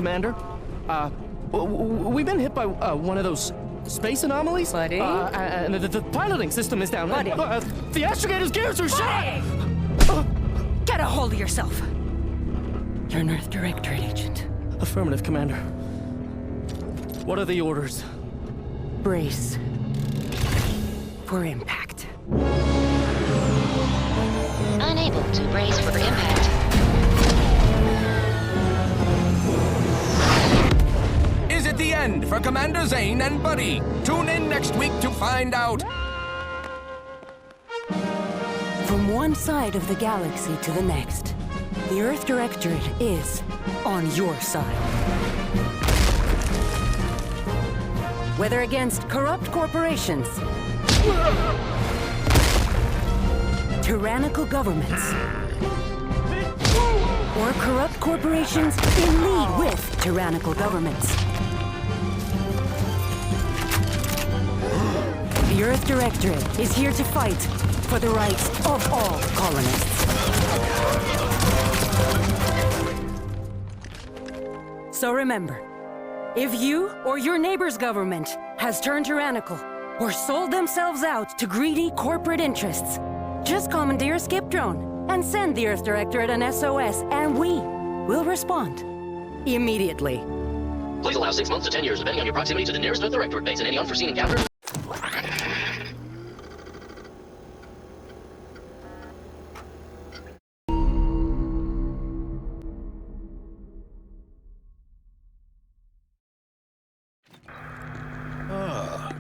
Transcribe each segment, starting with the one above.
Commander. We've been hit by one of those space anomalies. Buddy? And the piloting system is down. Buddy? The astrogator's gears are shot! Get a hold of yourself. You're an Earth Directorate agent. Affirmative, Commander. What are the orders? Brace for impact. Unable to brace for impact. Is it the end for Commander Zane and Buddy? Tune in next week to find out. From one side of the galaxy to the next, the Earth Directorate is on your side. Whether against corrupt corporations, tyrannical governments, or corrupt corporations in league with tyrannical governments. The Earth Directorate is here to fight for the rights of all colonists. So remember, if you or your neighbor's government has turned tyrannical or sold themselves out to greedy corporate interests, just commandeer a skip drone and send the Earth Directorate an SOS, and we will respond immediately. Please allow 6 months to 10 years, depending on your proximity to the nearest Earth Directorate base and any unforeseen encounter.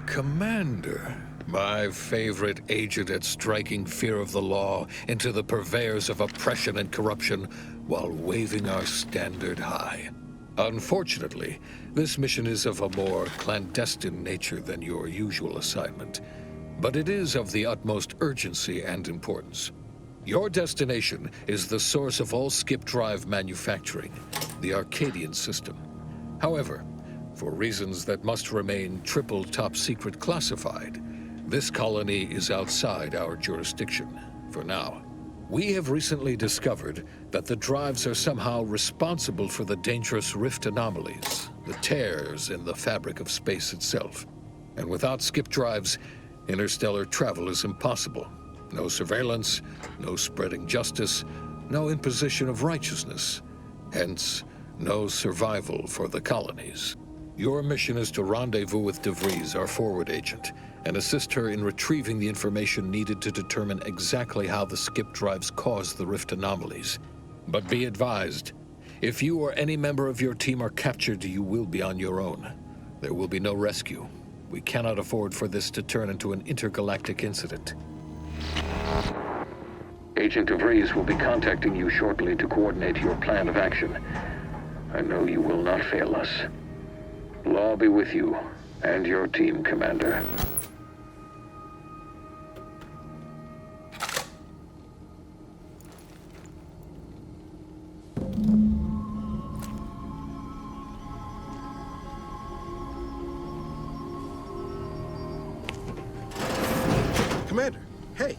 Commander, my favorite agent at striking fear of the law into the purveyors of oppression and corruption while waving our standard high. Unfortunately, this mission is of a more clandestine nature than your usual assignment, but it is of the utmost urgency and importance. Your destination is the source of all skip drive manufacturing, the Arcadian system. However, for reasons that must remain triple top secret classified, this colony is outside our jurisdiction for now. We have recently discovered that the drives are somehow responsible for the dangerous rift anomalies, the tears in the fabric of space itself. And without skip drives, interstellar travel is impossible. No surveillance, no spreading justice, no imposition of righteousness. Hence, no survival for the colonies. Your mission is to rendezvous with DeVries, our forward agent, and assist her in retrieving the information needed to determine exactly how the skip drives cause the rift anomalies. But be advised, if you or any member of your team are captured, you will be on your own. There will be no rescue. We cannot afford for this to turn into an intergalactic incident. Agent DeVries will be contacting you shortly to coordinate your plan of action. I know you will not fail us. Law be with you and your team, Commander. Commander, hey,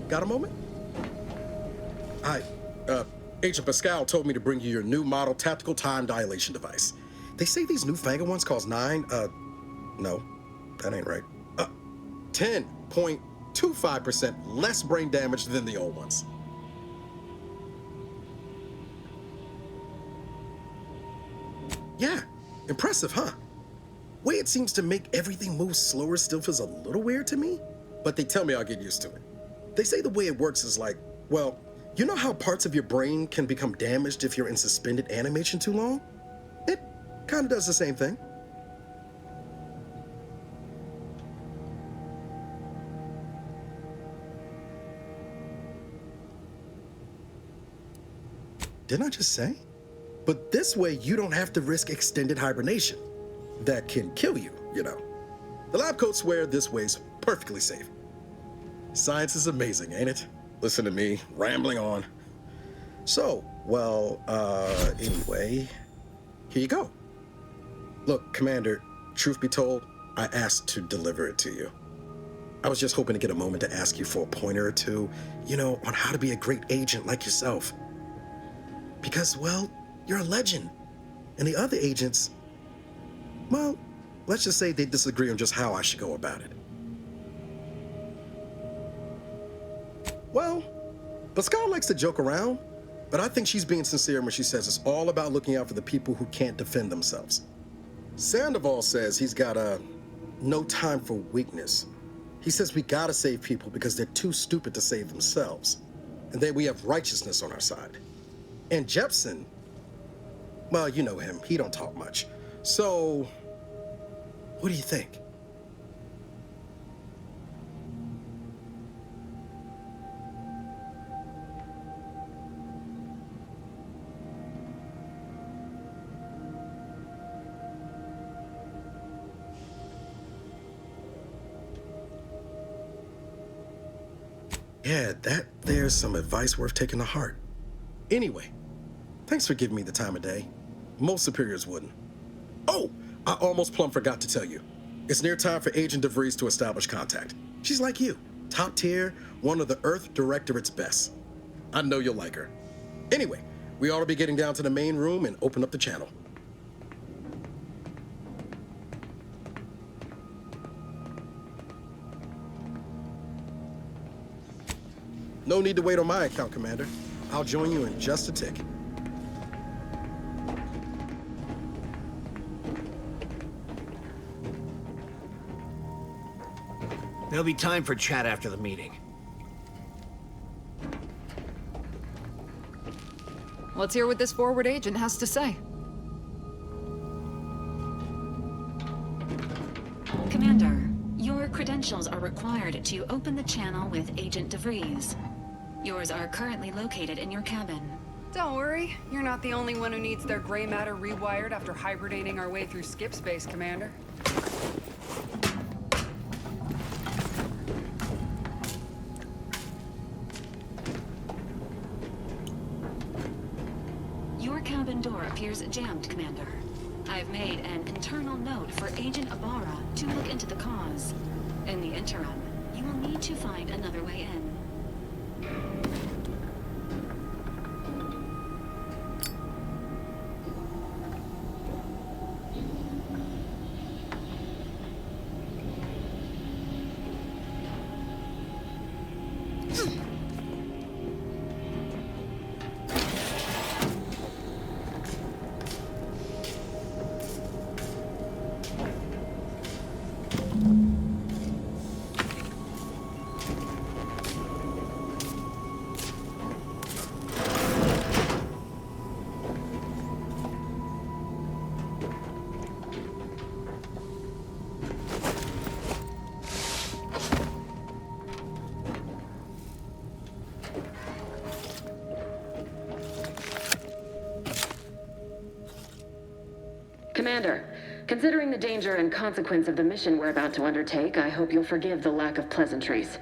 got a moment? Hi, Agent Pascal told me to bring you your new model tactical time dilation device. They say these newfangled ones cost no, that ain't right. 10.25% less brain damage than the old ones. Yeah, impressive, huh? Way it seems to make everything move slower still feels a little weird to me, but they tell me I'll get used to it. They say the way it works is like, well, you know how parts of your brain can become damaged if you're in suspended animation too long? It kind of does the same thing. Didn't I just say? But this way you don't have to risk extended hibernation. That can kill you, you know. The lab coats swear this way's perfectly safe. Science is amazing, ain't it? Listen to me, rambling on. So, well, anyway, here you go. Look, Commander, truth be told, I asked to deliver it to you. I was just hoping to get a moment to ask you for a pointer or two, you know, on how to be a great agent like yourself. Because, well, you're a legend. And the other agents, well, let's just say they disagree on just how I should go about it. Well, Pascal likes to joke around, but I think she's being sincere when she says it's all about looking out for the people who can't defend themselves. Sandoval says he's got no time for weakness. He says we gotta save people because they're too stupid to save themselves. And then we have righteousness on our side. And Jepson, well, you know him, he don't talk much. So, what do you think? Yeah, there's some advice worth taking to heart. Anyway, thanks for giving me the time of day. Most superiors wouldn't. Oh, I almost plumb forgot to tell you. It's near time for Agent DeVries to establish contact. She's like you, top tier, one of the Earth Directorate's best. I know you'll like her. Anyway, we ought to be getting down to the main room and open up the channel. No need to wait on my account, Commander. I'll join you in just a tick. There'll be time for chat after the meeting. Let's hear what this forward agent has to say. Commander, your credentials are required to open the channel with Agent DeVries. Yours are currently located in your cabin. Don't worry, you're not the only one who needs their gray matter rewired after hibernating our way through skip space, Commander. Your cabin door appears jammed, Commander. I've made an internal note for Agent Ibarra to look into the cause. In the interim, you will need to find another way in. Commander, considering the danger and consequence of the mission we're about to undertake, I hope you'll forgive the lack of pleasantries.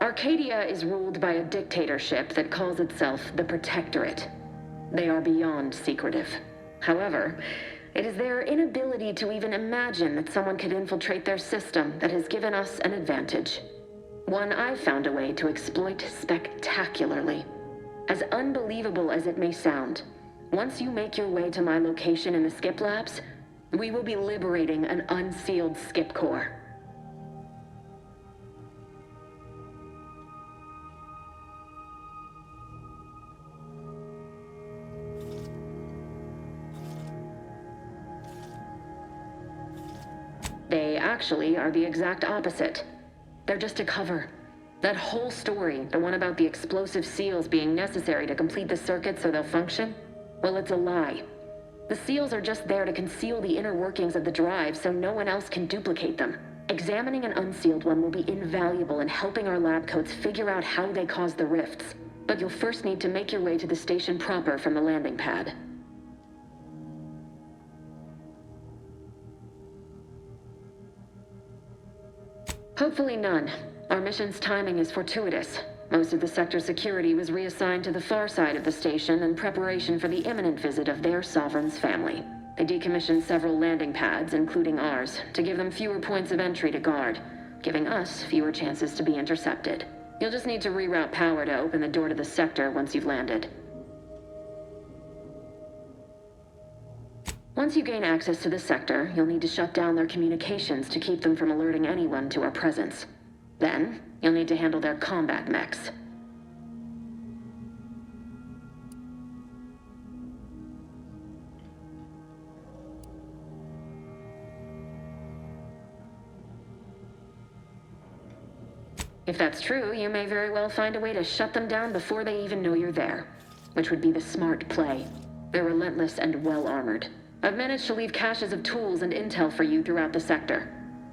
Arcadia is ruled by a dictatorship that calls itself the Protectorate. They are beyond secretive. However, it is their inability to even imagine that someone could infiltrate their system that has given us an advantage. One I've found a way to exploit spectacularly. As unbelievable as it may sound, once you make your way to my location in the Skip Labs, we will be liberating an unsealed Skip core. They actually are the exact opposite. They're just a cover. That whole story, the one about the explosive seals being necessary to complete the circuit so they'll function, well, it's a lie. The seals are just there to conceal the inner workings of the drive so no one else can duplicate them. Examining an unsealed one will be invaluable in helping our lab coats figure out how they cause the rifts. But you'll first need to make your way to the station proper from the landing pad. Hopefully none. Our mission's timing is fortuitous. Most of the sector security was reassigned to the far side of the station in preparation for the imminent visit of their sovereign's family. They decommissioned several landing pads, including ours, to give them fewer points of entry to guard, giving us fewer chances to be intercepted. You'll just need to reroute power to open the door to the sector once you've landed. Once you gain access to the sector, you'll need to shut down their communications to keep them from alerting anyone to our presence. Then, you'll need to handle their combat mechs. If that's true, you may very well find a way to shut them down before they even know you're there, which would be the smart play. They're relentless and well-armored. I've managed to leave caches of tools and intel for you throughout the sector.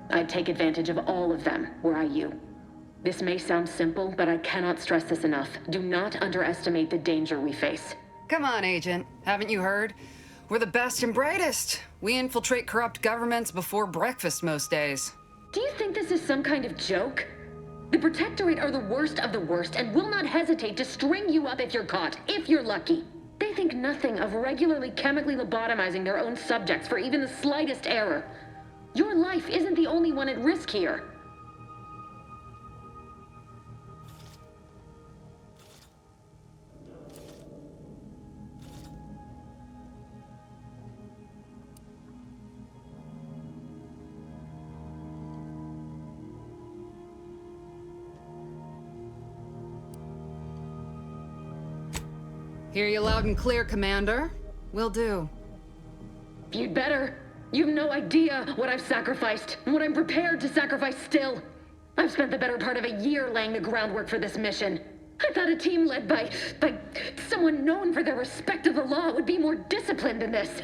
I'd take advantage of all of them, were I you. This may sound simple, but I cannot stress this enough. Do not underestimate the danger we face. Come on, Agent. Haven't you heard? We're the best and brightest. We infiltrate corrupt governments before breakfast most days. Do you think this is some kind of joke? The Protectorate are the worst of the worst and will not hesitate to string you up if you're caught, if you're lucky. They think nothing of regularly chemically lobotomizing their own subjects for even the slightest error. Your life isn't the only one at risk here. Hear you loud and clear, Commander. Will do. You'd better. You've no idea what I've sacrificed, and what I'm prepared to sacrifice still. I've spent the better part of a year laying the groundwork for this mission. I thought a team led by someone known for their respect of the law would be more disciplined than this.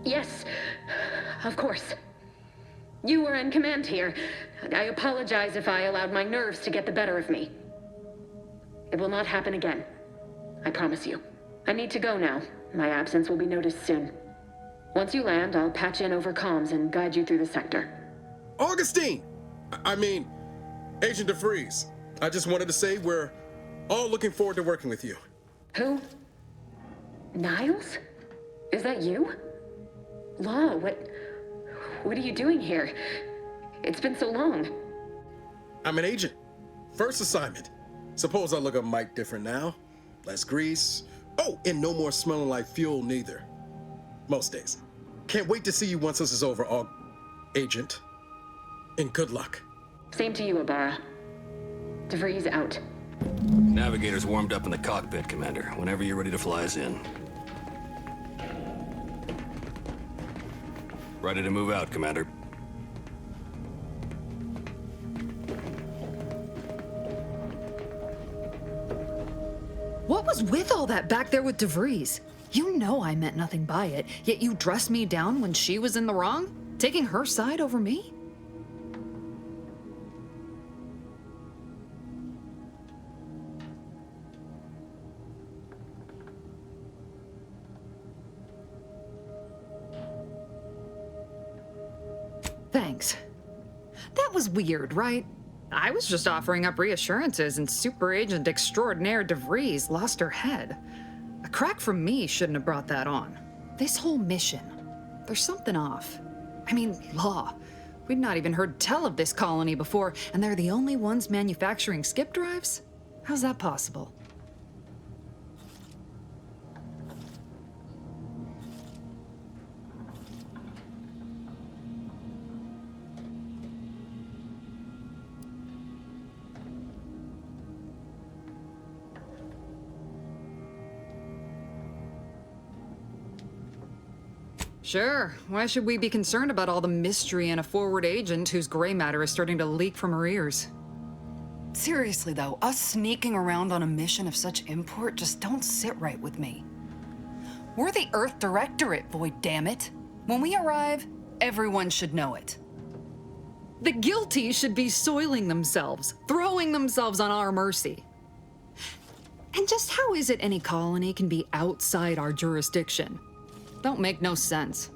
Yes, of course. You were in command here. I apologize if I allowed my nerves to get the better of me. It will not happen again. I promise you. I need to go now. My absence will be noticed soon. Once you land, I'll patch in over comms and guide you through the sector. Augustine! Agent DeVries. I just wanted to say we're all looking forward to working with you. Who? Niles? Is that you? Law, what are you doing here? It's been so long. I'm an agent. First assignment. Suppose I look a mite different now. Less grease. Oh, and no more smelling like fuel neither. Most days. Can't wait to see you once this is over, Agent. And good luck. Same to you, Ibarra. DeVries out. Navigator's warmed up in the cockpit, Commander. Whenever you're ready to fly us in. Ready to move out, Commander. What was with all that back there with DeVries? You know I meant nothing by it, yet you dressed me down when she was in the wrong? Taking her side over me? Thanks. That was weird, right? I was just offering up reassurances and Super Agent Extraordinaire DeVries lost her head. A crack from me shouldn't have brought that on. This whole mission, there's something off. I mean, law. We'd not even heard tell of this colony before, and they're the only ones manufacturing skip drives? How's that possible? Sure. Why should we be concerned about all the mystery in a forward agent whose gray matter is starting to leak from her ears? Seriously, though, us sneaking around on a mission of such import just don't sit right with me. We're the Earth Directorate, Void, damn it. When we arrive, everyone should know it. The guilty should be soiling themselves, throwing themselves on our mercy. And just how is it any colony can be outside our jurisdiction? Don't make no sense.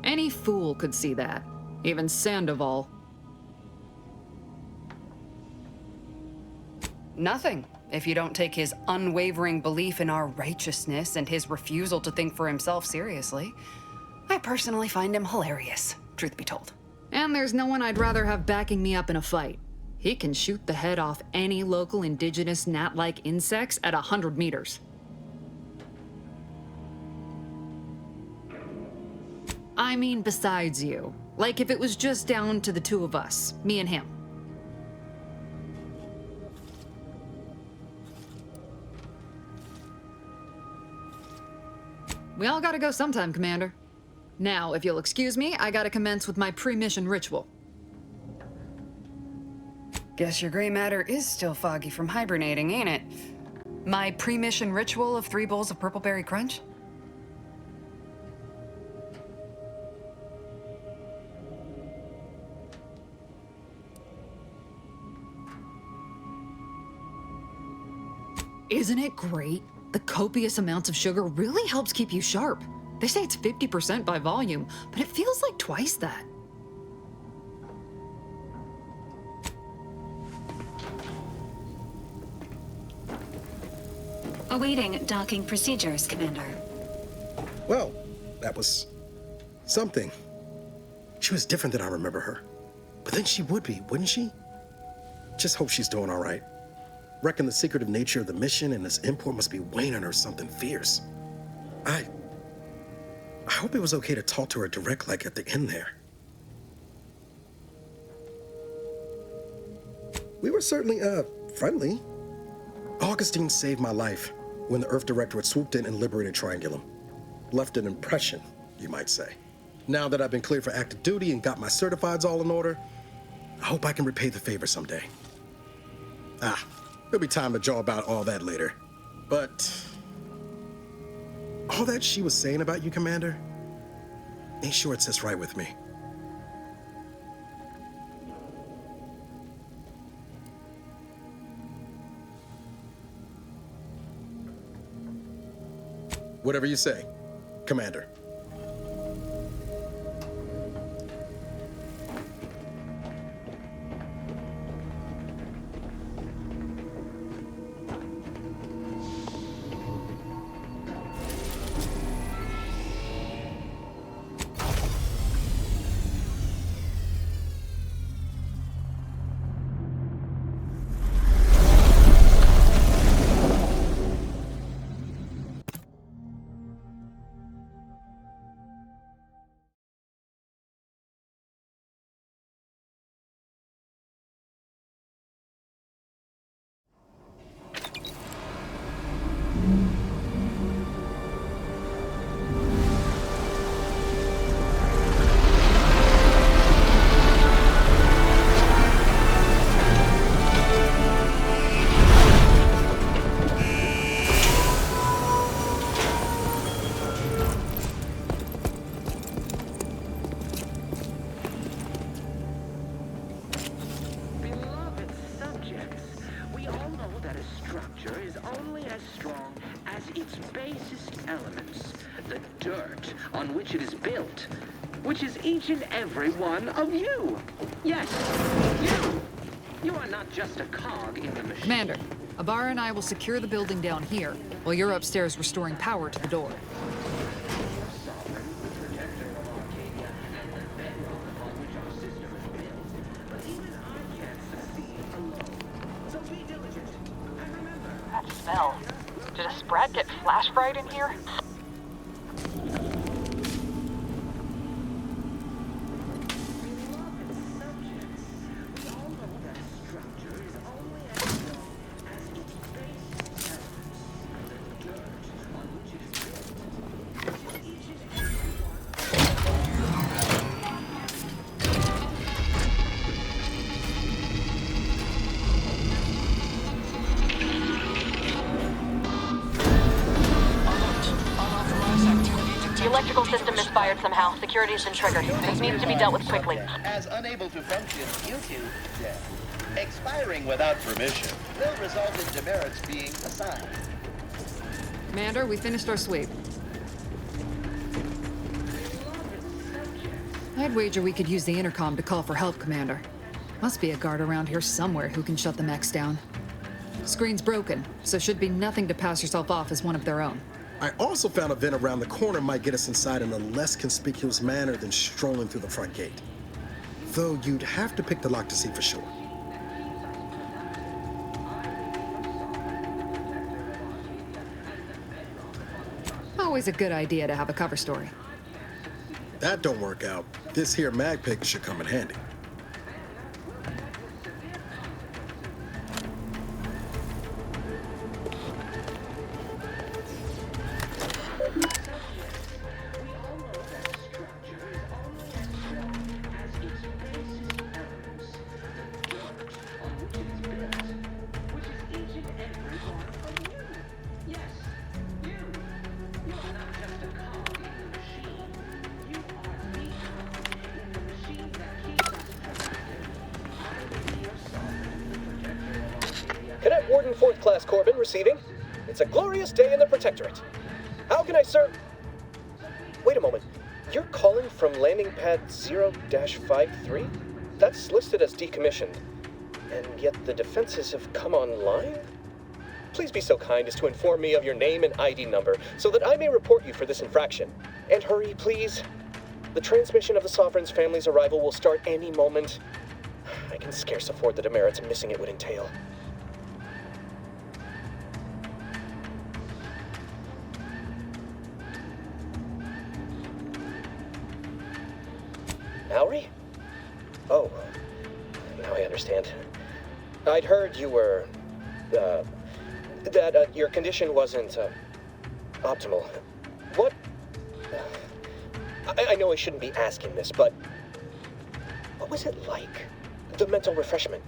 Any fool could see that. Even Sandoval. Nothing, if you don't take his unwavering belief in our righteousness and his refusal to think for himself seriously. I personally find him hilarious, truth be told. And there's no one I'd rather have backing me up in a fight. He can shoot the head off any local indigenous gnat-like insects at 100 meters. I mean, besides you. Like if it was just down to the two of us, me and him. We all gotta go sometime, Commander. Now, if you'll excuse me, I gotta commence with my pre-mission ritual. Guess your gray matter is still foggy from hibernating, ain't it? My pre-mission ritual of 3 bowls of Purple Berry Crunch? Isn't it great? The copious amounts of sugar really helps keep you sharp. They say it's 50% by volume, but it feels like twice that. Awaiting docking procedures, Commander. Well, that was something. She was different than I remember her. But then she would be, wouldn't she? Just hope she's doing all right. Reckon the secretive nature of the mission and this import must be weighing on her something fierce. I hope it was okay to talk to her direct like at the end there. We were certainly, friendly. Augustine saved my life when the Earth Directorate swooped in and liberated Triangulum. Left an impression, you might say. Now that I've been cleared for active duty and got my certifieds all in order, I hope I can repay the favor someday. There'll be time to jaw about all that later. But all that she was saying about you, Commander, ain't sure it sits right with me. Whatever you say, Commander. And every one of you. Yes, you. You are not just a cog in the machine. Commander, Ibarra and I will secure the building down here, while you're upstairs restoring power to the door. That smell. Did a Sprat get flash fried in here? Somehow, security has been triggered. This needs to be dealt with quickly. As unable to function due to death. Expiring without permission will result in demerits being assigned. Commander, we finished our sweep. I'd wager we could use the intercom to call for help, Commander. Must be a guard around here somewhere who can shut the mechs down. Screen's broken, so should be nothing to pass yourself off as one of their own. I also found a vent around the corner might get us inside in a less conspicuous manner than strolling through the front gate. Though you'd have to pick the lock to see for sure. Always a good idea to have a cover story. That don't work out. This here mag pick should come in handy. Cadet Warden 4th Class Corbin receiving. It's a glorious day in the Protectorate. How can I serve? Wait a moment. You're calling from landing pad 0-53? That's listed as decommissioned. And yet the defenses have come online? Please be so kind as to inform me of your name and ID number so that I may report you for this infraction. And hurry, please. The transmission of the Sovereign's family's arrival will start any moment. I can scarce afford the demerits missing it would entail. Mallory? Oh, now I understand. I'd heard you were, that your condition wasn't, optimal. What? I know I shouldn't be asking this, but what was it like? The mental refreshment?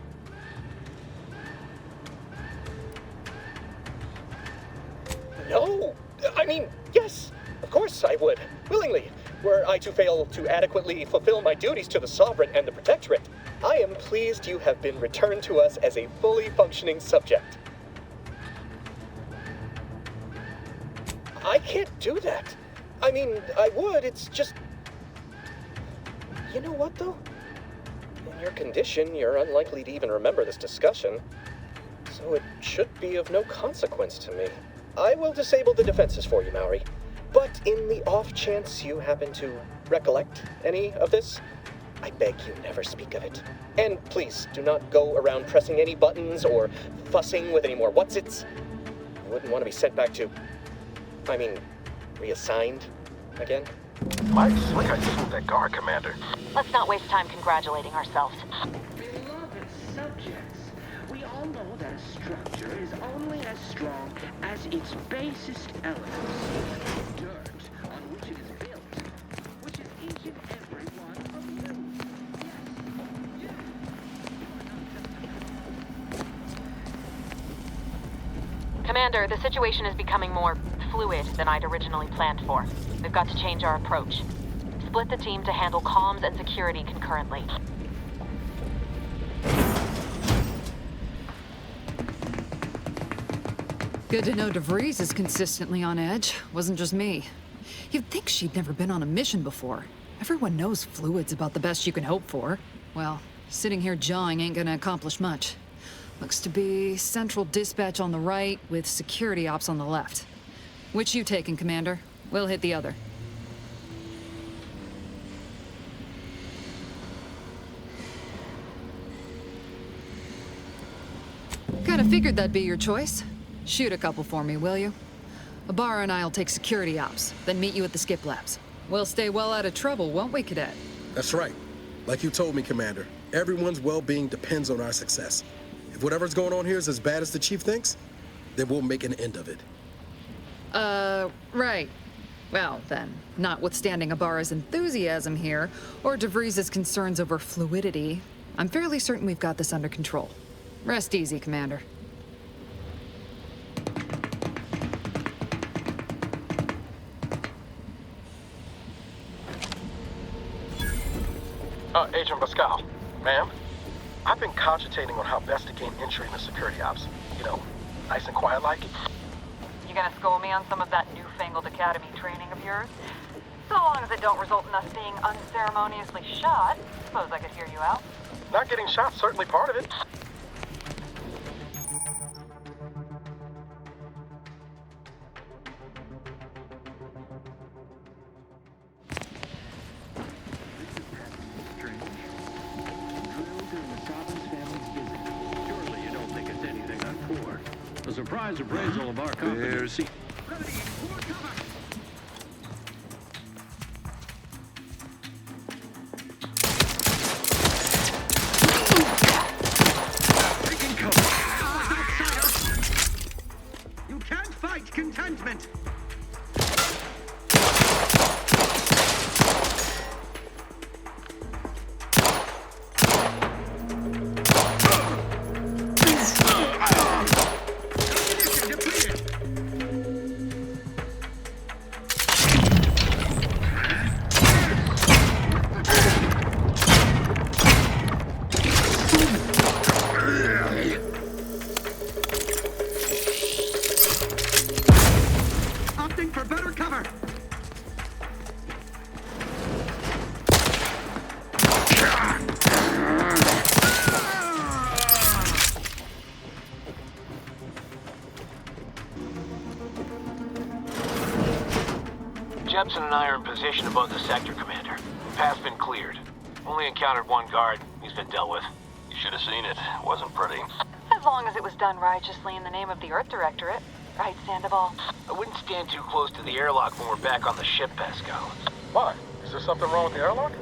No! I mean, yes! Of course I would. Willingly. Were I to fail to adequately fulfill my duties to the Sovereign and the Protectorate, I am pleased you have been returned to us as a fully functioning subject. I can't do that. I mean, I would, it's just... You know what, though? In your condition, you're unlikely to even remember this discussion, so it should be of no consequence to me. I will disable the defenses for you, Mallory. But in the off chance you happen to recollect any of this, I beg you never speak of it. And please, do not go around pressing any buttons or fussing with any more whatsits. I wouldn't want to be sent back to... reassigned again. My slick, I just with that guard, Commander. Let's not waste time congratulating ourselves. Beloved subjects, we all know that a structure is only as strong as its basest elements. Dirt on which it is built, which is each and every one of you. Commander, the situation is becoming more fluid than I'd originally planned for. We've got to change our approach. Split the team to handle comms and security concurrently. Good to know DeVries is consistently on edge. Wasn't just me. You'd think she'd never been on a mission before. Everyone knows fluid's about the best you can hope for. Well, sitting here jawing ain't gonna accomplish much. Looks to be central dispatch on the right with security ops on the left. Which you taking, Commander? We'll hit the other. Kinda figured that'd be your choice. Shoot a couple for me, will you? Ibarra and I'll take security ops, then meet you at the skip labs. We'll stay well out of trouble, won't we, Cadet? That's right. Like you told me, Commander, everyone's well-being depends on our success. If whatever's going on here is as bad as the Chief thinks, then we'll make an end of it. Right. Well, then, notwithstanding Ibarra's enthusiasm here, or DeVries' concerns over fluidity, I'm fairly certain we've got this under control. Rest easy, Commander. Agent Pascal. Ma'am? I've been cogitating on how best to gain entry into security ops. You know, nice and quiet like. You gonna school me on some of that new newfangled academy training of yours. So long as it don't result in us being unceremoniously shot, suppose I could hear you out. Not getting shot, certainly part of it. Surely you don't think it's anything untoward. A surprise appraisal of our company. There's... Taking cover. You can't fight contentment. Opting for better cover. Jepson and I are in position above the sector, Commander. Path's been cleared. Only encountered one guard. He's been dealt with. You should have seen it. Wasn't pretty. As long as it was done righteously in the name of the Earth Directorate. Right, Sandoval? I wouldn't stand too close to the airlock when we're back on the ship, Pascal. Why? Is there something wrong with the airlock?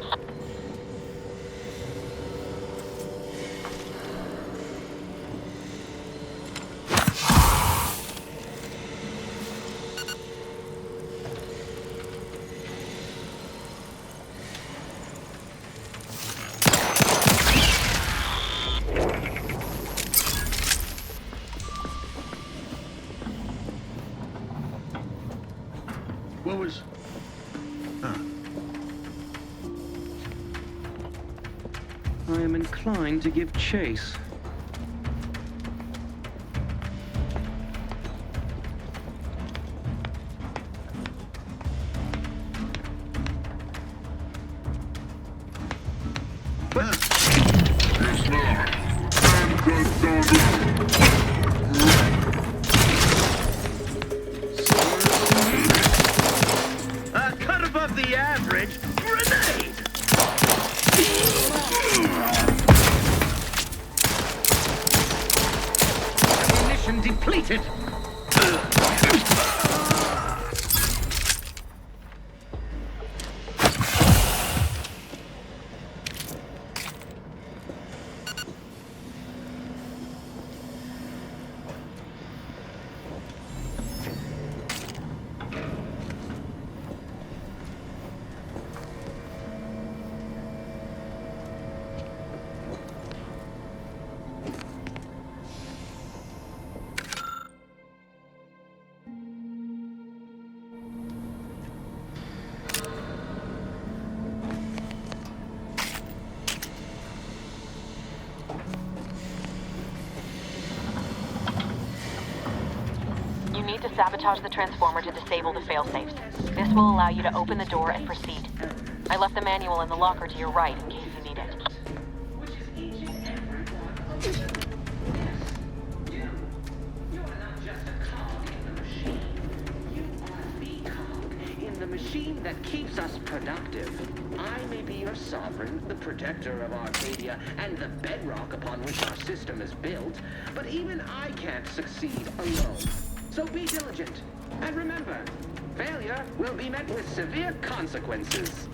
What was... I am inclined to give chase. Cut above the average. Grenade! Ammunition depleted. You need to sabotage the transformer to disable the failsafes. This will allow you to open the door and proceed. I left the manual in the locker to your right in case you need it. In the machine that keeps us productive. I may be your sovereign, the protector of Arcadia, and the bedrock upon which our system is built, but even I can't succeed alone. So be diligent, and remember, failure will be met with severe consequences.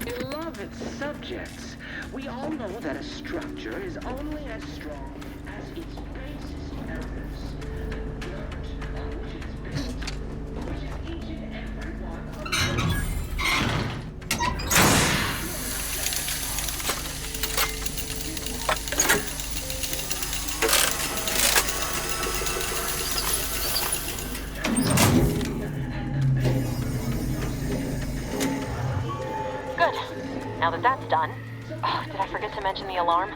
Beloved subjects, we all know that a structure is only as strong as its basest elements. The dirt on which it is built, which is each and every one of them. Good. Now that that's done... Oh, did I forget to mention the alarm?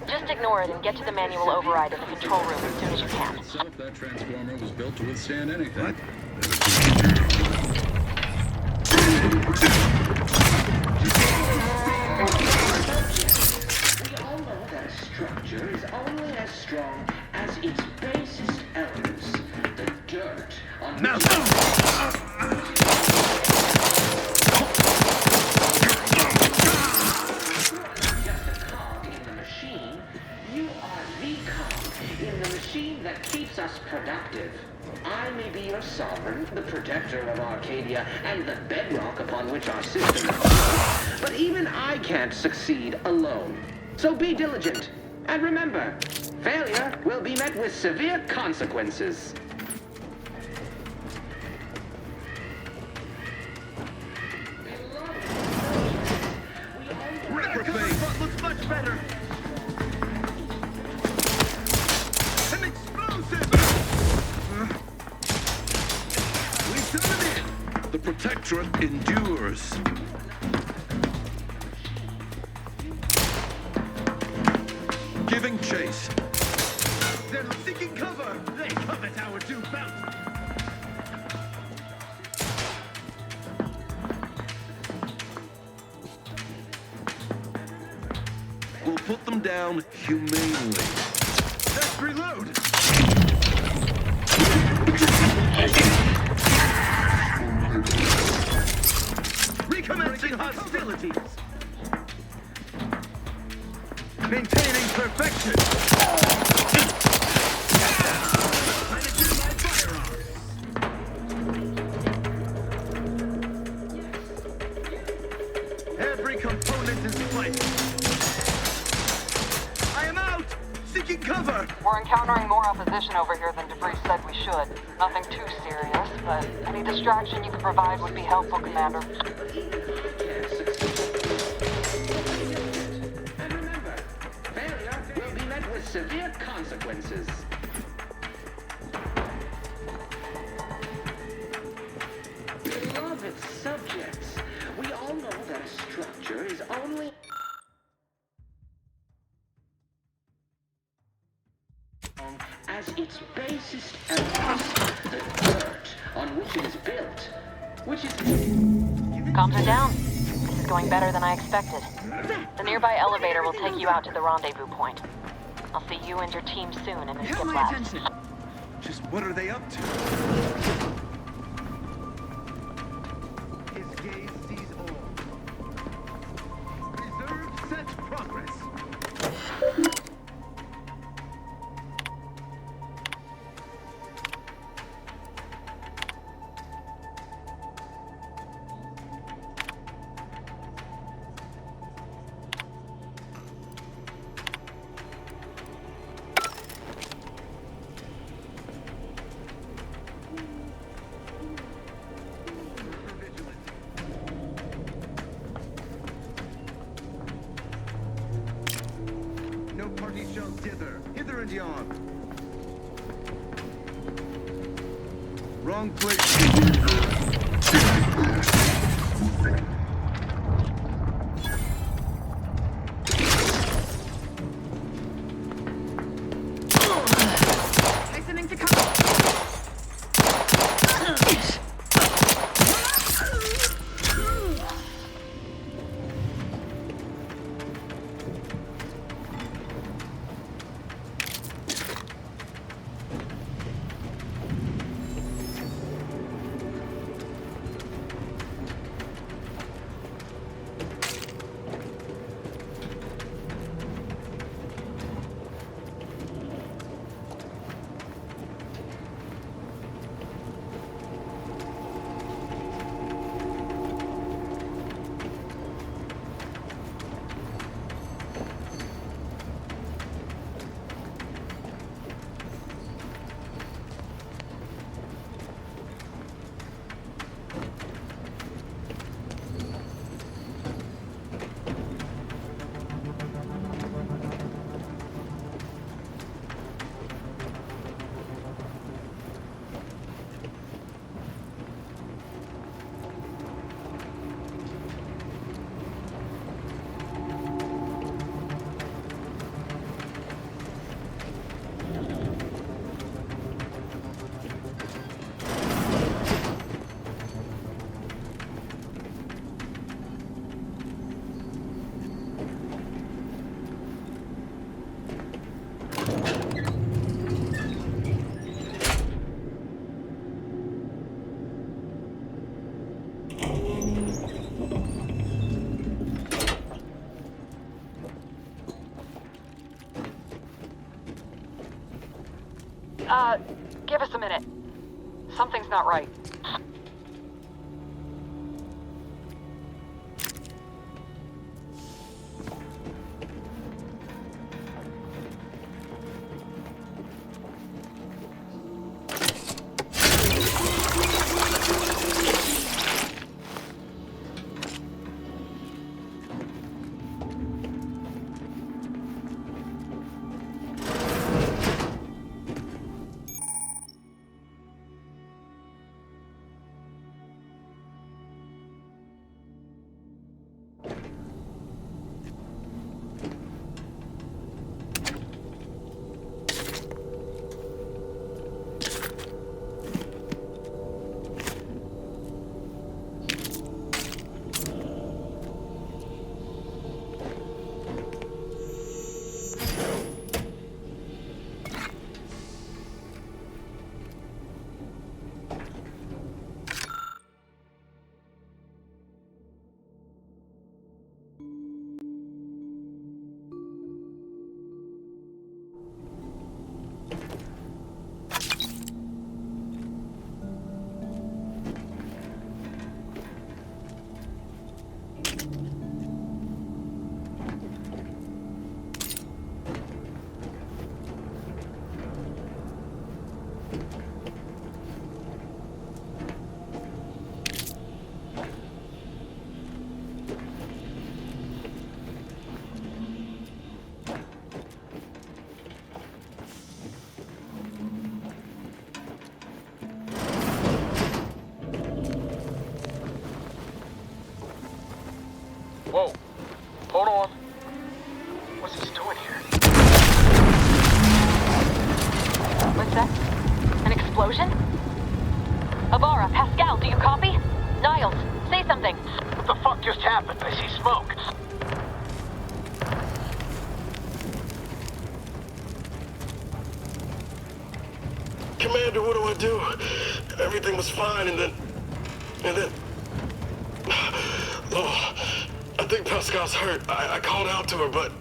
Just ignore it and get to the manual override in the control room as soon as you can. That transformer was built to withstand anything. What? We all know that a structure is only as strong as its basest elements. The dirt on which that keeps us productive. I may be your sovereign, the protector of Arcadia, and the bedrock upon which our system is built, but even I can't succeed alone. So be diligent, and remember, failure will be met with severe consequences. Reprobate! Looks much better! The Protectorate endures. Giving chase. They're seeking cover. They covet our due bounty. We'll put them down humanely. Let's reload. Recommencing hostilities. Maintaining perfection. Every component is placed. I am out! Seeking cover! We're encountering more opposition over here than DeVries said we should. Nothing too serious, but any distraction you could provide would be helpful, Commander. And remember, failure will be met with severe consequences. Beloved subjects, we all know that a structure is only as its basest elements, the dirt on which it is built, which is... Comms are down. This is going better than I expected. The nearby elevator will take you out to the rendezvous point. I'll see you and your team soon in the skip lab. Just what are they up to? His gaze sees all. Reserve set progress. No party shall dither, hither and yon. Wrong place. Listening to cover. Give us a minute. Something's not right. Whoa. Hold on. What's he doing here? What's that? An explosion? Abara, Pascal, do you copy? Niles, say something. What the fuck just happened? I see smoke. Commander, what do I do? Everything was fine, and then... Oh, I think Pascal's hurt. I called out to her, but...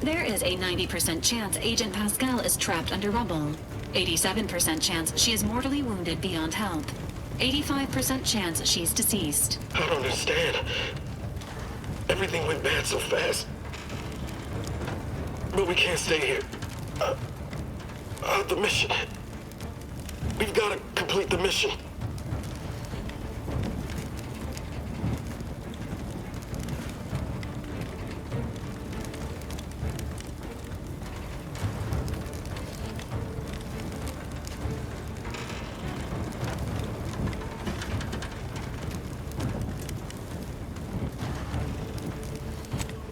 There is a 90% chance Agent Pascal is trapped under rubble. 87% chance she is mortally wounded beyond help. 85% chance she's deceased. I don't understand. Everything went bad so fast. But we can't stay here. The mission. We've got to complete the mission.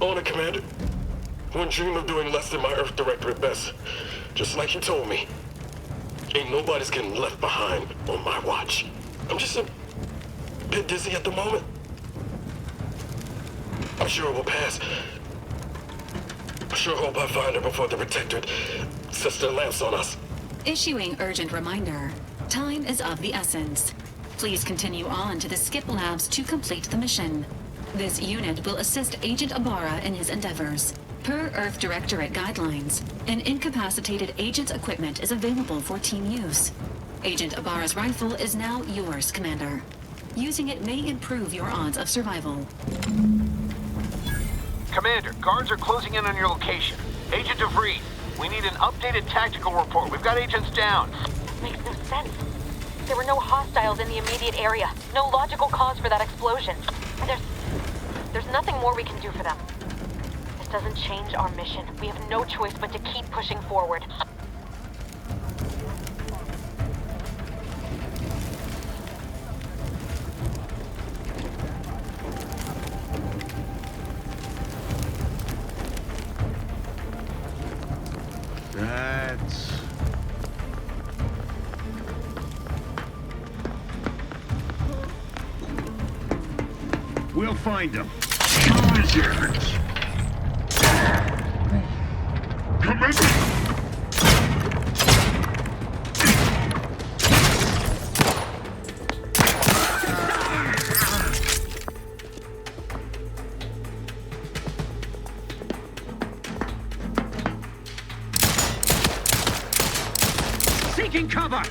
On it, Commander. Wouldn't dream of doing less than my Earth Director at best. Just like you told me. Ain't nobody's getting left behind on my watch. I'm just a bit dizzy at the moment. I'm sure it will pass. I sure hope I find her before the Protectorate sets their lamps on us. Issuing urgent reminder. Time is of the essence. Please continue on to the Skip Labs to complete the mission. This unit will assist Agent Abara in his endeavors. Per Earth Directorate guidelines, an incapacitated agent's equipment is available for team use. Agent Abara's rifle is now yours, Commander. Using it may improve your odds of survival. Commander, guards are closing in on your location. Agent DeVries, we need an updated tactical report. We've got agents down. Makes no sense. There were no hostiles in the immediate area. No logical cause for that explosion. There's nothing more we can do for them. This doesn't change our mission. We have no choice but to keep pushing forward. We'll find them. Two reserves. Commander! Taking cover!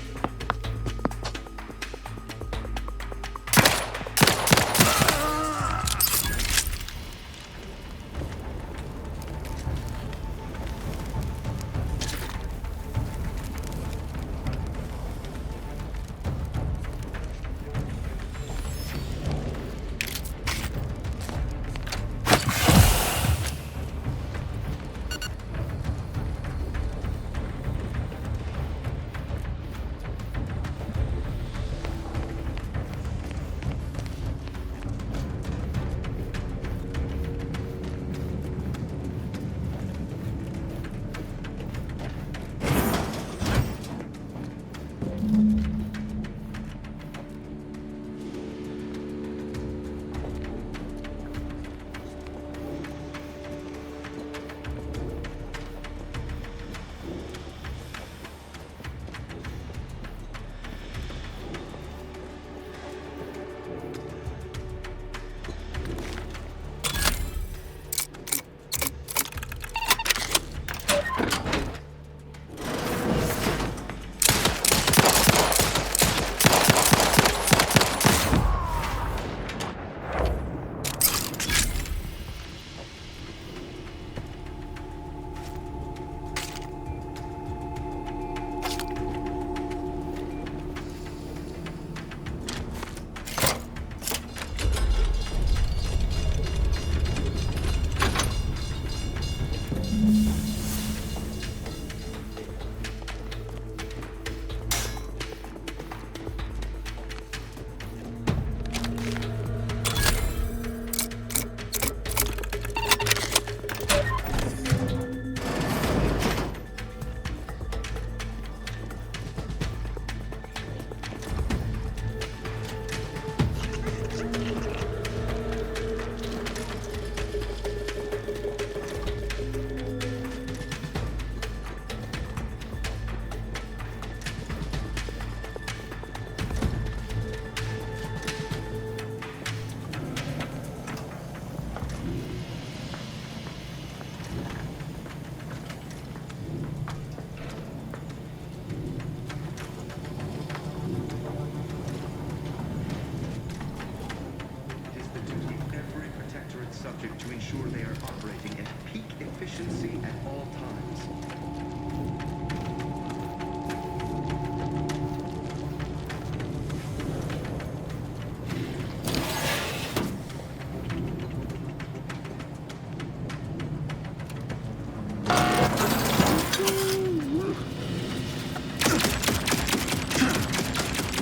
To ensure they are operating at peak efficiency at all times.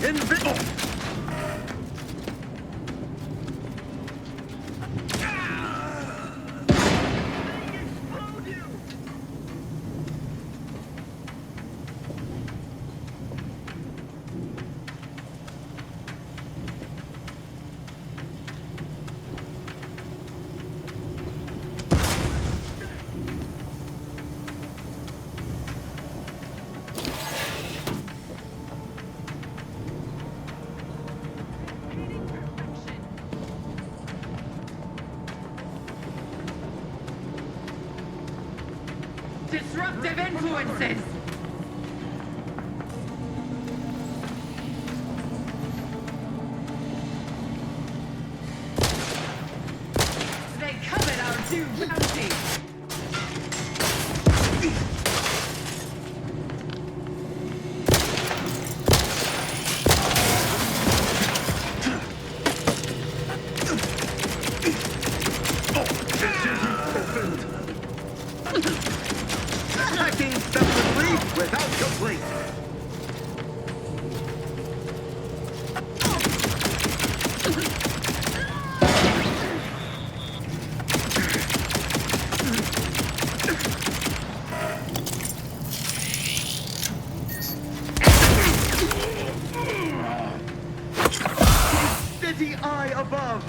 Invisible! Disruptive influences! They covet our due bounty! Hacking self-relief without complete. Steady eye above.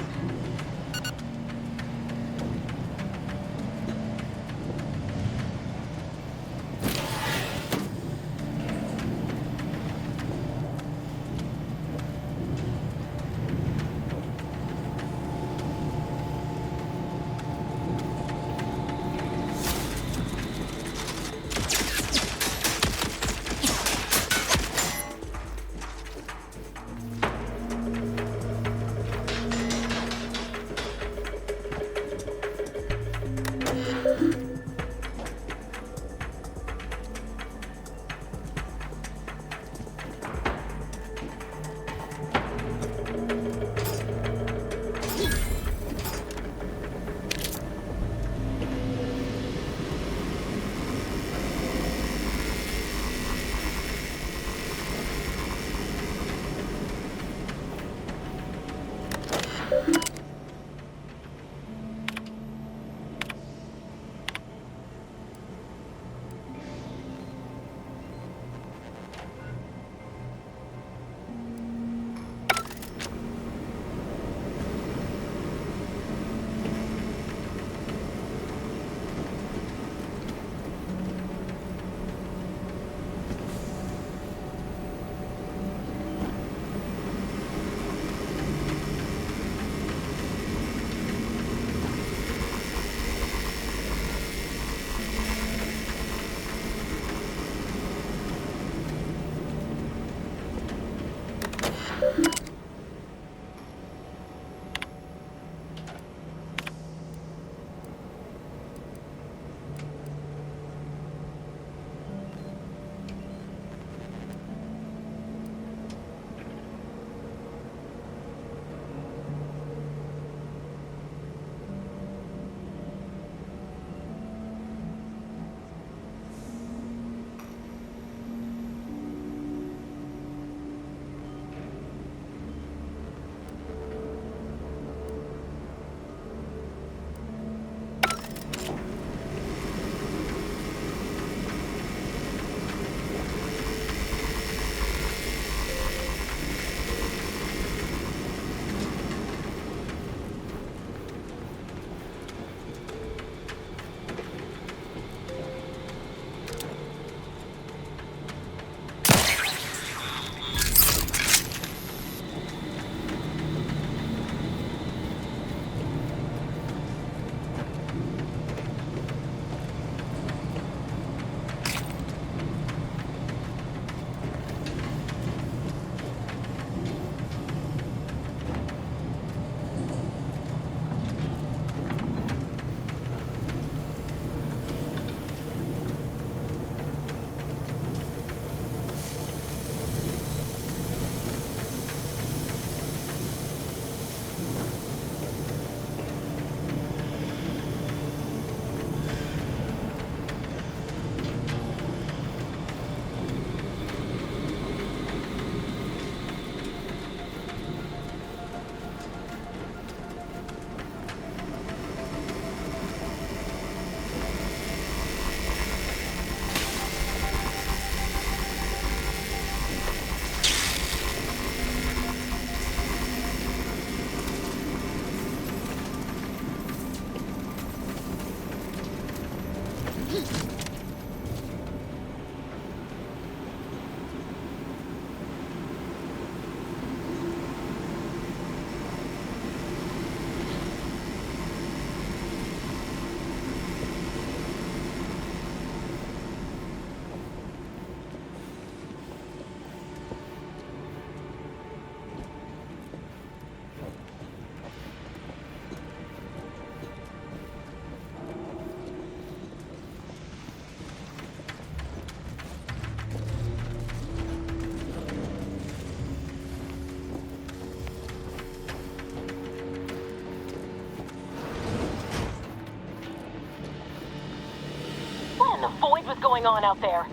going on out there.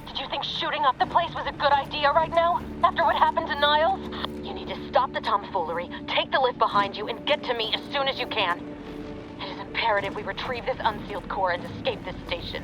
Did you think shooting up the place was a good idea right now, after what happened to Niles? You need to stop the tomfoolery, take the lift behind you, and get to me as soon as you can. It is imperative we retrieve this unsealed core and escape this station.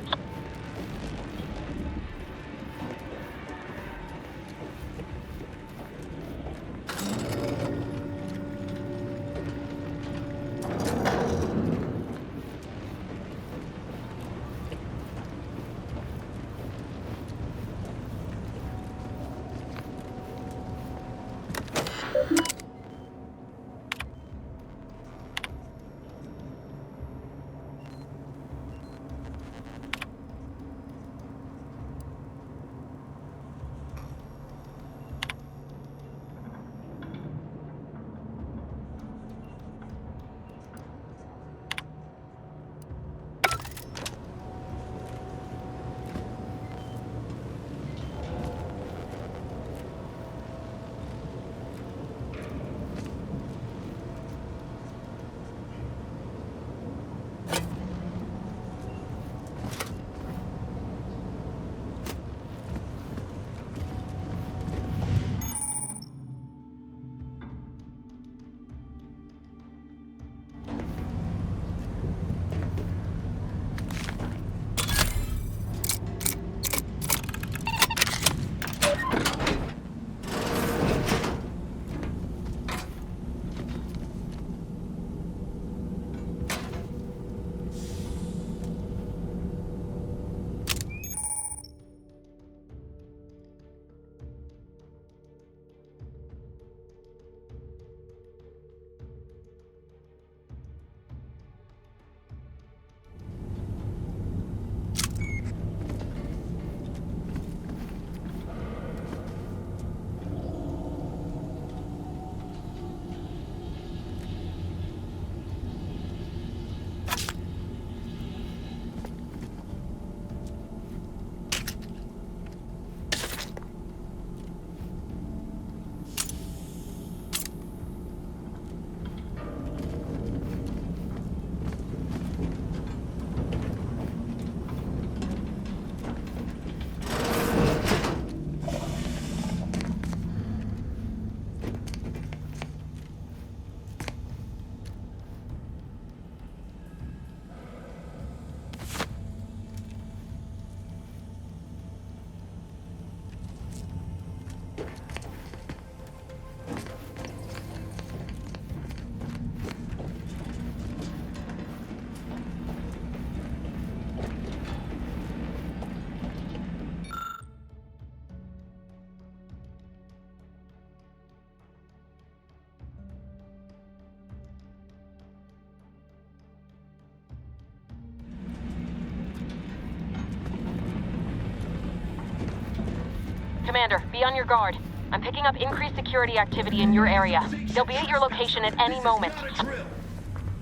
Commander, be on your guard. I'm picking up increased security activity in your area. They'll be at your location at any moment.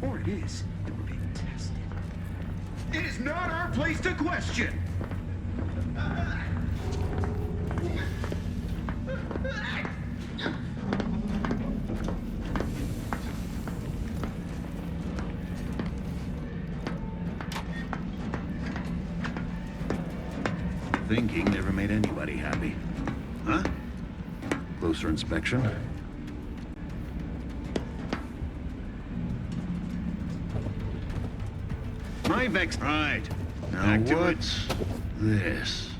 Or it is. We're being tested. It is not our place to question. Thinking never made anybody happy. Huh? Closer inspection? My vex. Right. Now what's this?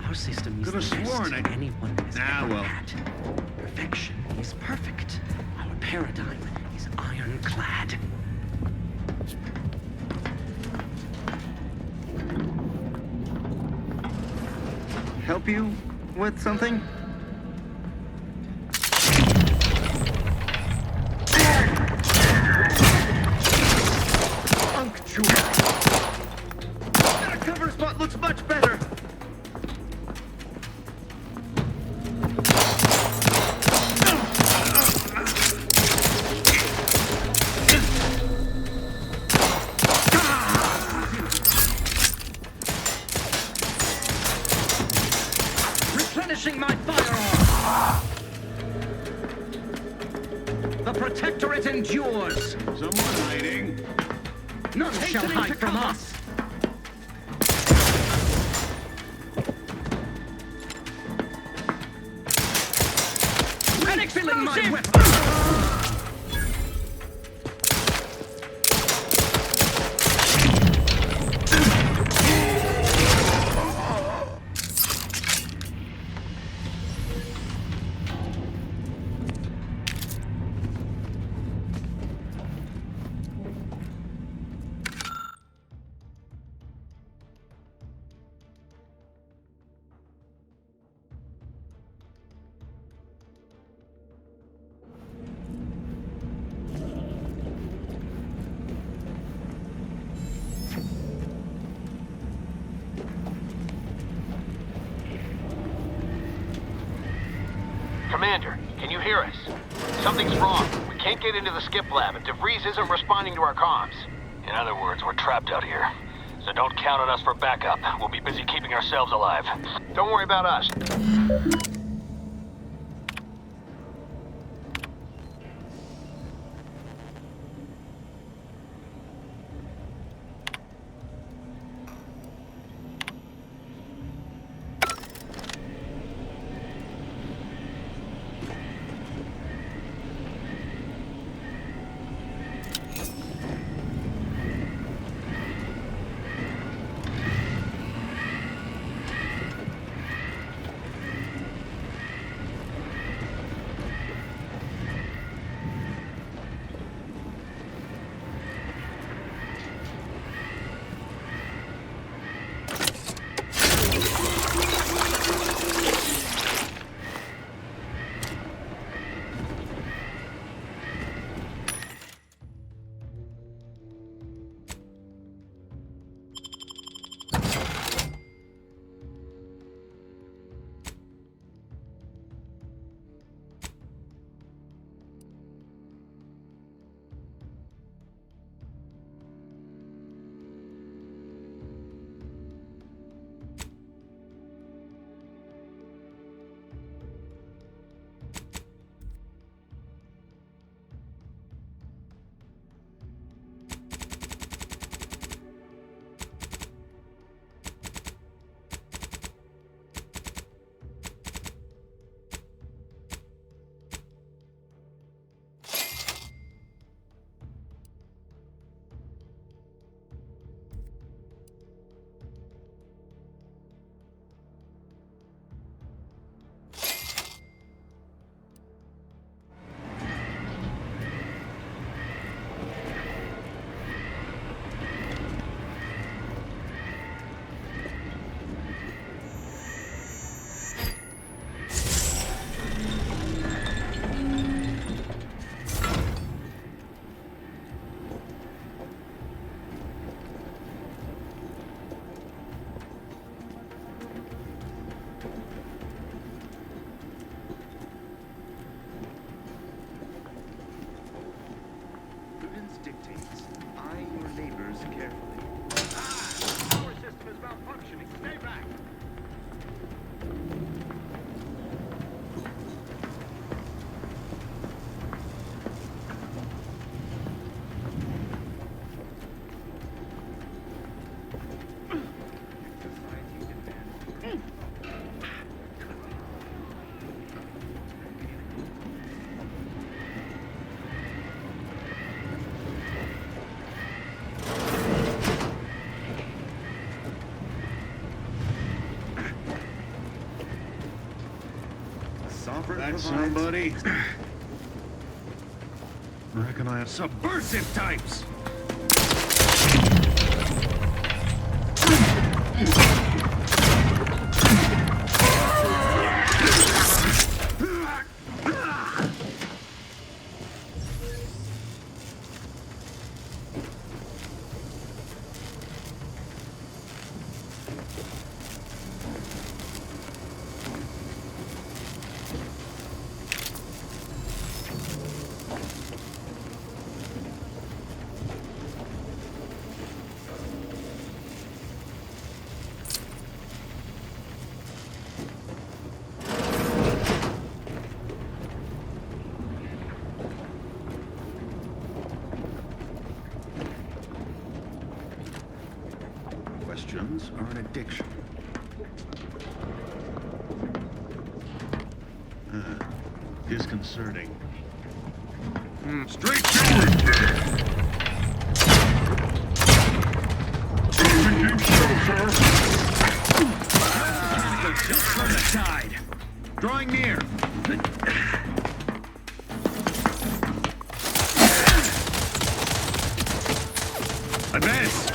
Our system is Could have the best sworn anyone has ever had. Perfection is perfect. Our paradigm is ironclad. Help you with something? Punctual. That cover spot looks much better. Replenishing my firearm! The Protectorate endures! Someone hiding. None shall hide from us! my weapon! Commander, can you hear us? Something's wrong. We can't get into the skip lab, and DeVries isn't responding to our comms. In other words, we're trapped out here. So don't count on us for backup. We'll be busy keeping ourselves alive. Don't worry about us. That's somebody. Reckon I have subversive types. Questions are an addiction. disconcerting. Straight to it, then. Just from the side. Drawing near. Advance.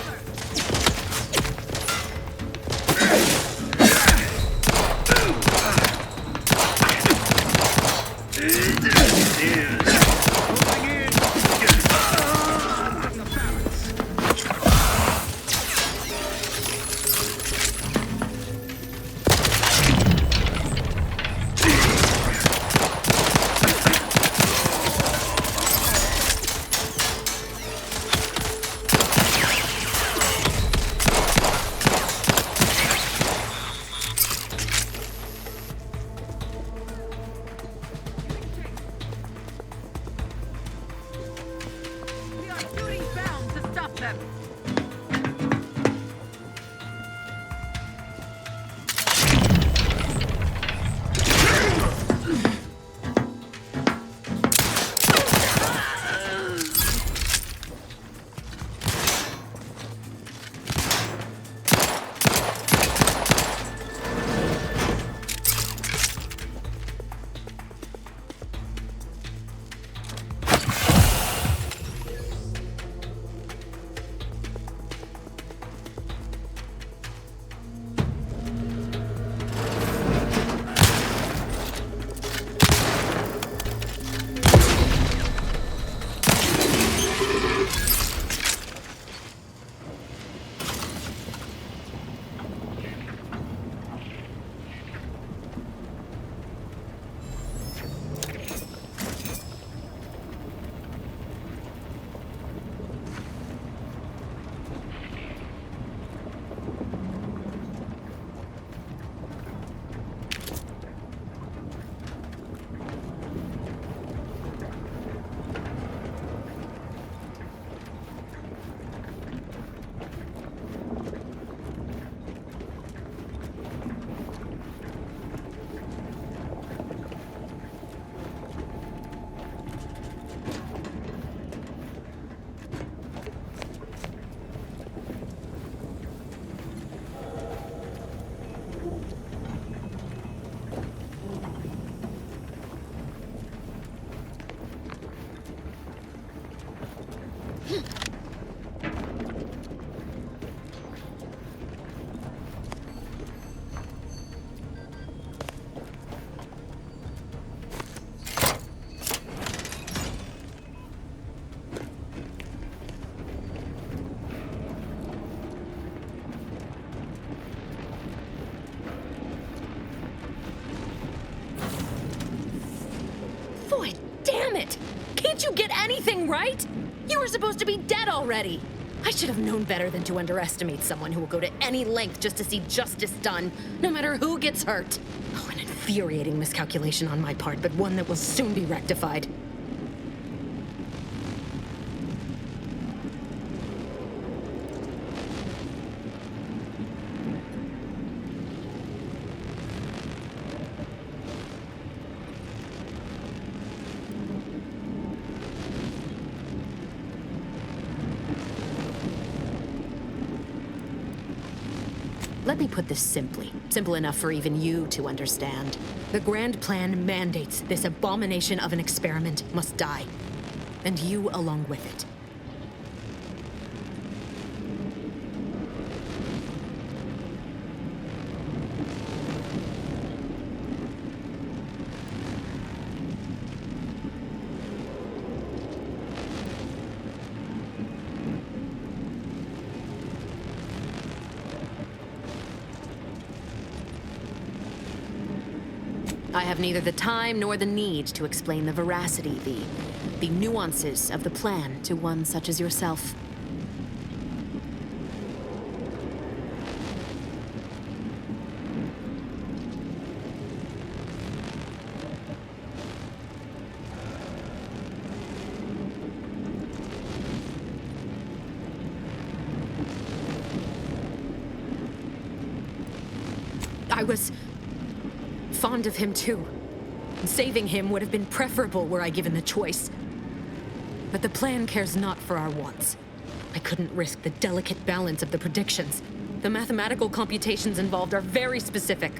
Boy, damn it! Can't you get anything right? You were supposed to be dead already. I should have known better than to underestimate someone who will go to any length just to see justice done, no matter who gets hurt. Oh, an infuriating miscalculation on my part, but one that will soon be rectified. Let me put this simply. Simple enough for even you to understand. The Grand Plan mandates this abomination of an experiment must die. And you along with it. I have neither the time nor the need to explain the veracity, the nuances of the plan to one such as yourself. I was fond of him too. Saving him would have been preferable were I given the choice. But the plan cares not for our wants. I couldn't risk the delicate balance of the predictions. The mathematical computations involved are very specific.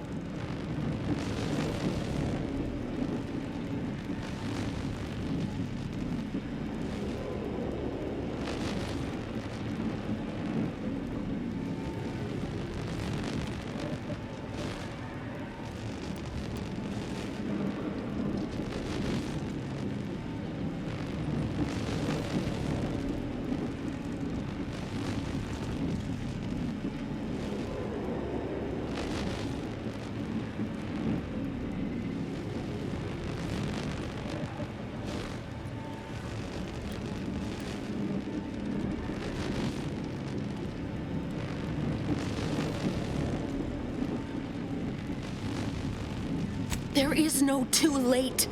There is no too late.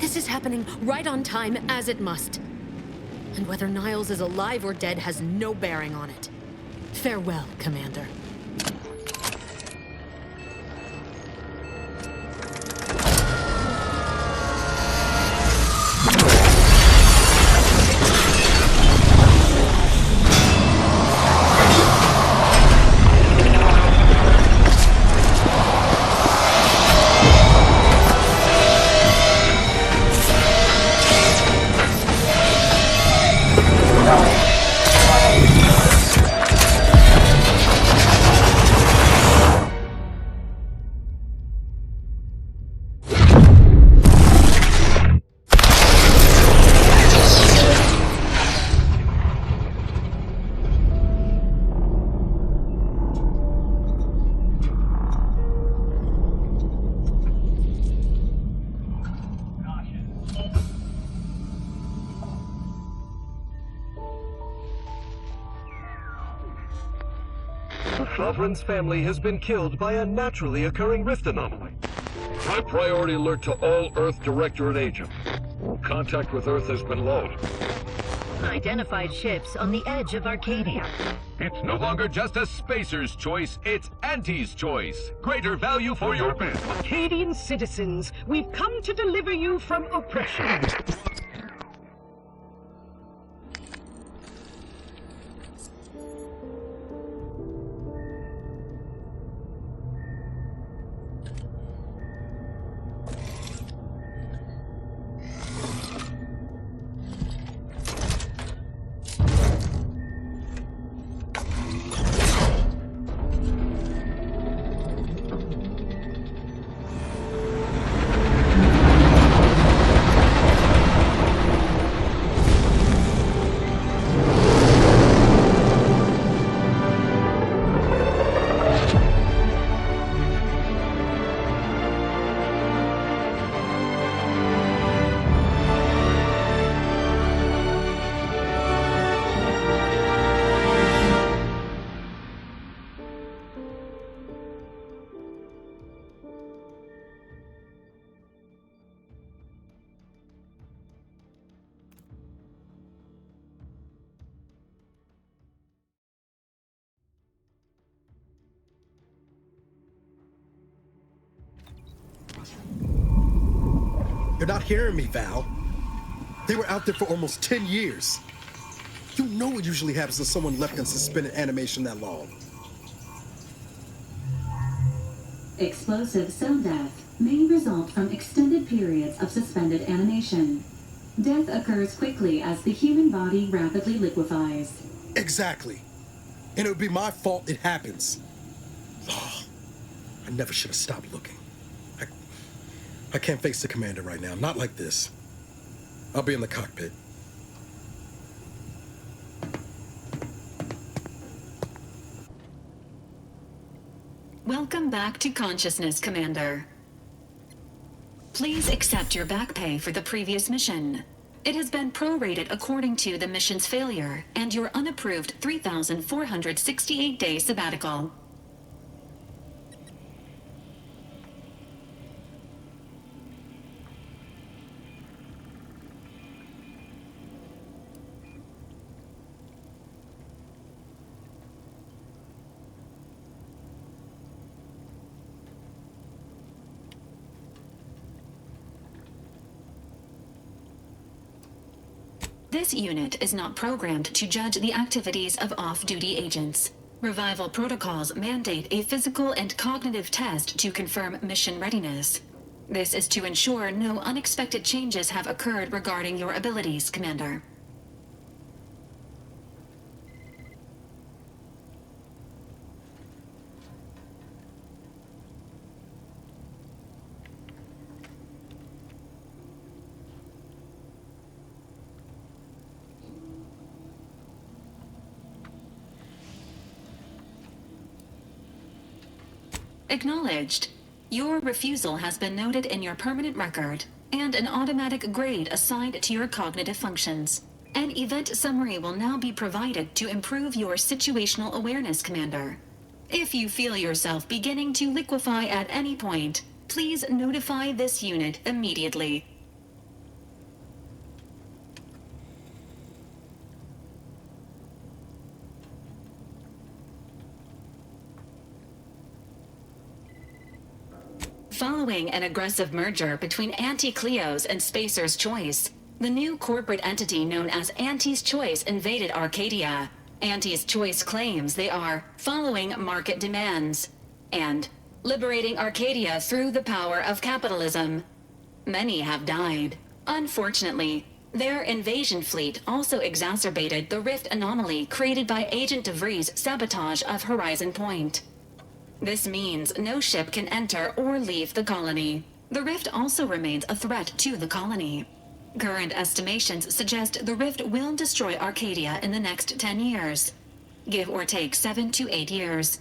This is happening right on time, as it must. And whether Niles is alive or dead has no bearing on it. Farewell, Commander. Sovereign's family has been killed by a naturally occurring rift anomaly. High priority alert to all Earth Directorate agents. Contact with Earth has been low. Identified ships on the edge of Arcadia. It's no longer just a spacer's choice, it's Auntie's choice. Greater value for your men. Arcadian citizens, we've come to deliver you from oppression. You're not hearing me, Val. They were out there for almost 10 years. You know what usually happens to someone left in suspended animation that long. Explosive cell death may result from extended periods of suspended animation. Death occurs quickly as the human body rapidly liquefies. Exactly. And it would be my fault it happens. Oh, I never should have stopped looking. I can't face the commander right now, not like this. I'll be in the cockpit. Welcome back to consciousness, Commander. Please accept your back pay for the previous mission. It has been prorated according to the mission's failure and your unapproved 3,468-day sabbatical. This unit is not programmed to judge the activities of off-duty agents. Revival protocols mandate a physical and cognitive test to confirm mission readiness. This is to ensure no unexpected changes have occurred regarding your abilities, Commander. Acknowledged. Your refusal has been noted in your permanent record, and an automatic grade assigned to your cognitive functions. An event summary will now be provided to improve your situational awareness, Commander. If you feel yourself beginning to liquefy at any point, please notify this unit immediately. Following an aggressive merger between Anti-Cleos and Spacer's Choice, the new corporate entity known as Anti's Choice invaded Arcadia. Anti's Choice claims they are following market demands and liberating Arcadia through the power of capitalism. Many have died. Unfortunately, their invasion fleet also exacerbated the rift anomaly created by Agent DeVries' sabotage of Horizon Point. This means no ship can enter or leave the colony. The rift also remains a threat to the colony. Current estimations suggest the rift will destroy Arcadia in the next 10 years. Give or take 7 to 8 years.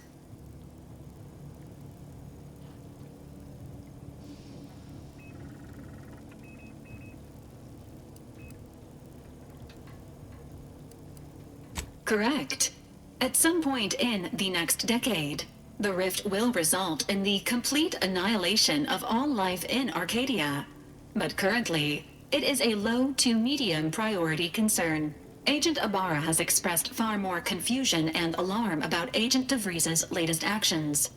Correct. At some point in the next decade, the rift will result in the complete annihilation of all life in Arcadia. But currently, it is a low to medium priority concern. Agent Ibarra has expressed far more confusion and alarm about Agent DeVries' latest actions.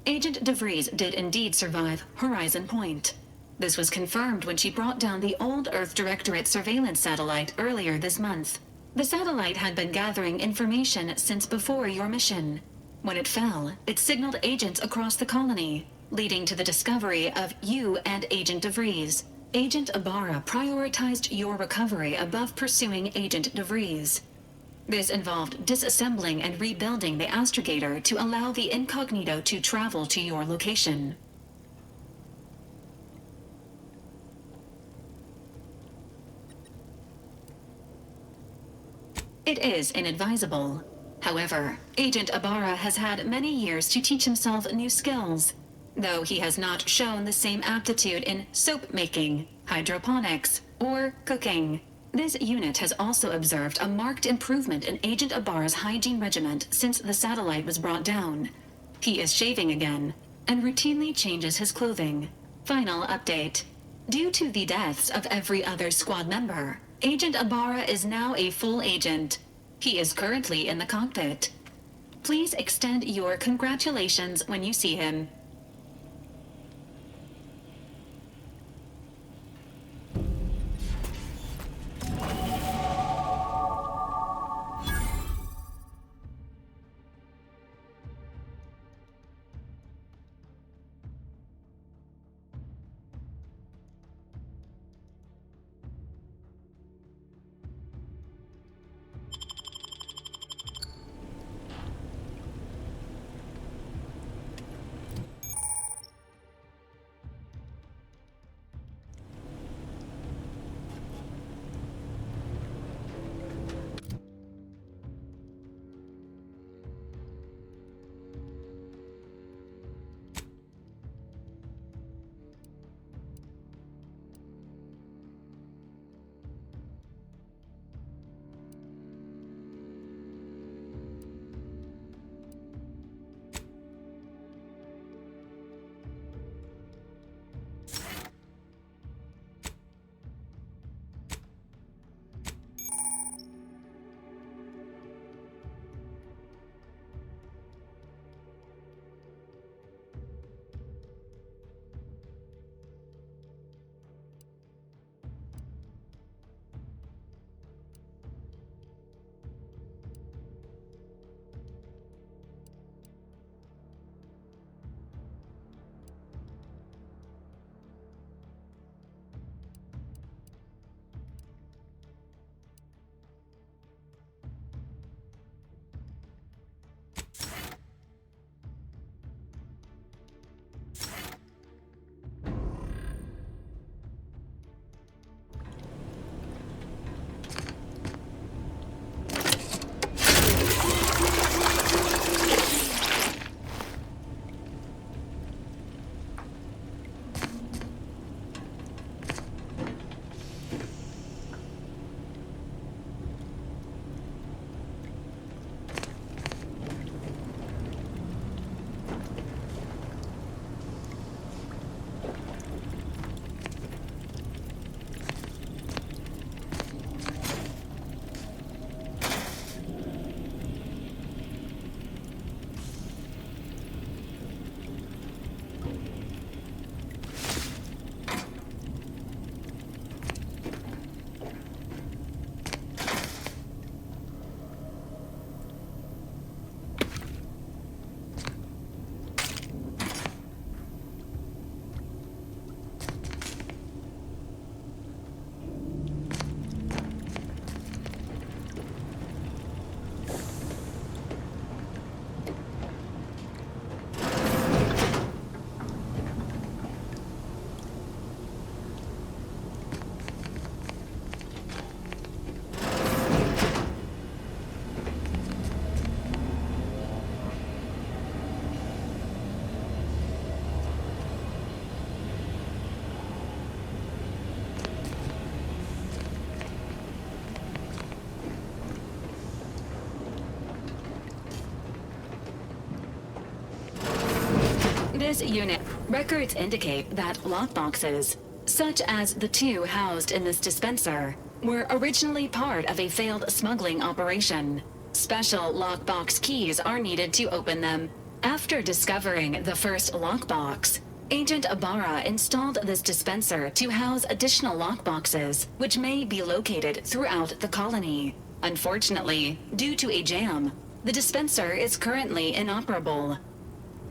Agent DeVries did indeed survive Horizon Point. This was confirmed when she brought down the old Earth Directorate surveillance satellite earlier this month. The satellite had been gathering information since before your mission. When it fell, it signaled agents across the colony, leading to the discovery of you and Agent DeVries. Agent Ibarra prioritized your recovery above pursuing Agent DeVries. This involved disassembling and rebuilding the astrogator to allow the incognito to travel to your location. It is inadvisable. However, Agent Ibarra has had many years to teach himself new skills, though he has not shown the same aptitude in soap making, hydroponics, or cooking. This unit has also observed a marked improvement in Agent Ibarra's hygiene regimen since the satellite was brought down. He is shaving again, and routinely changes his clothing. Final update. Due to the deaths of every other squad member, Agent Ibarra is now a full agent. He is currently in the cockpit. Please extend your congratulations when you see him. This unit records indicate that lockboxes, such as the two housed in this dispenser, were originally part of a failed smuggling operation. Special lockbox keys are needed to open them. After discovering the first lockbox, Agent Ibarra installed this dispenser to house additional lockboxes, which may be located throughout the colony. Unfortunately, due to a jam, the dispenser is currently inoperable.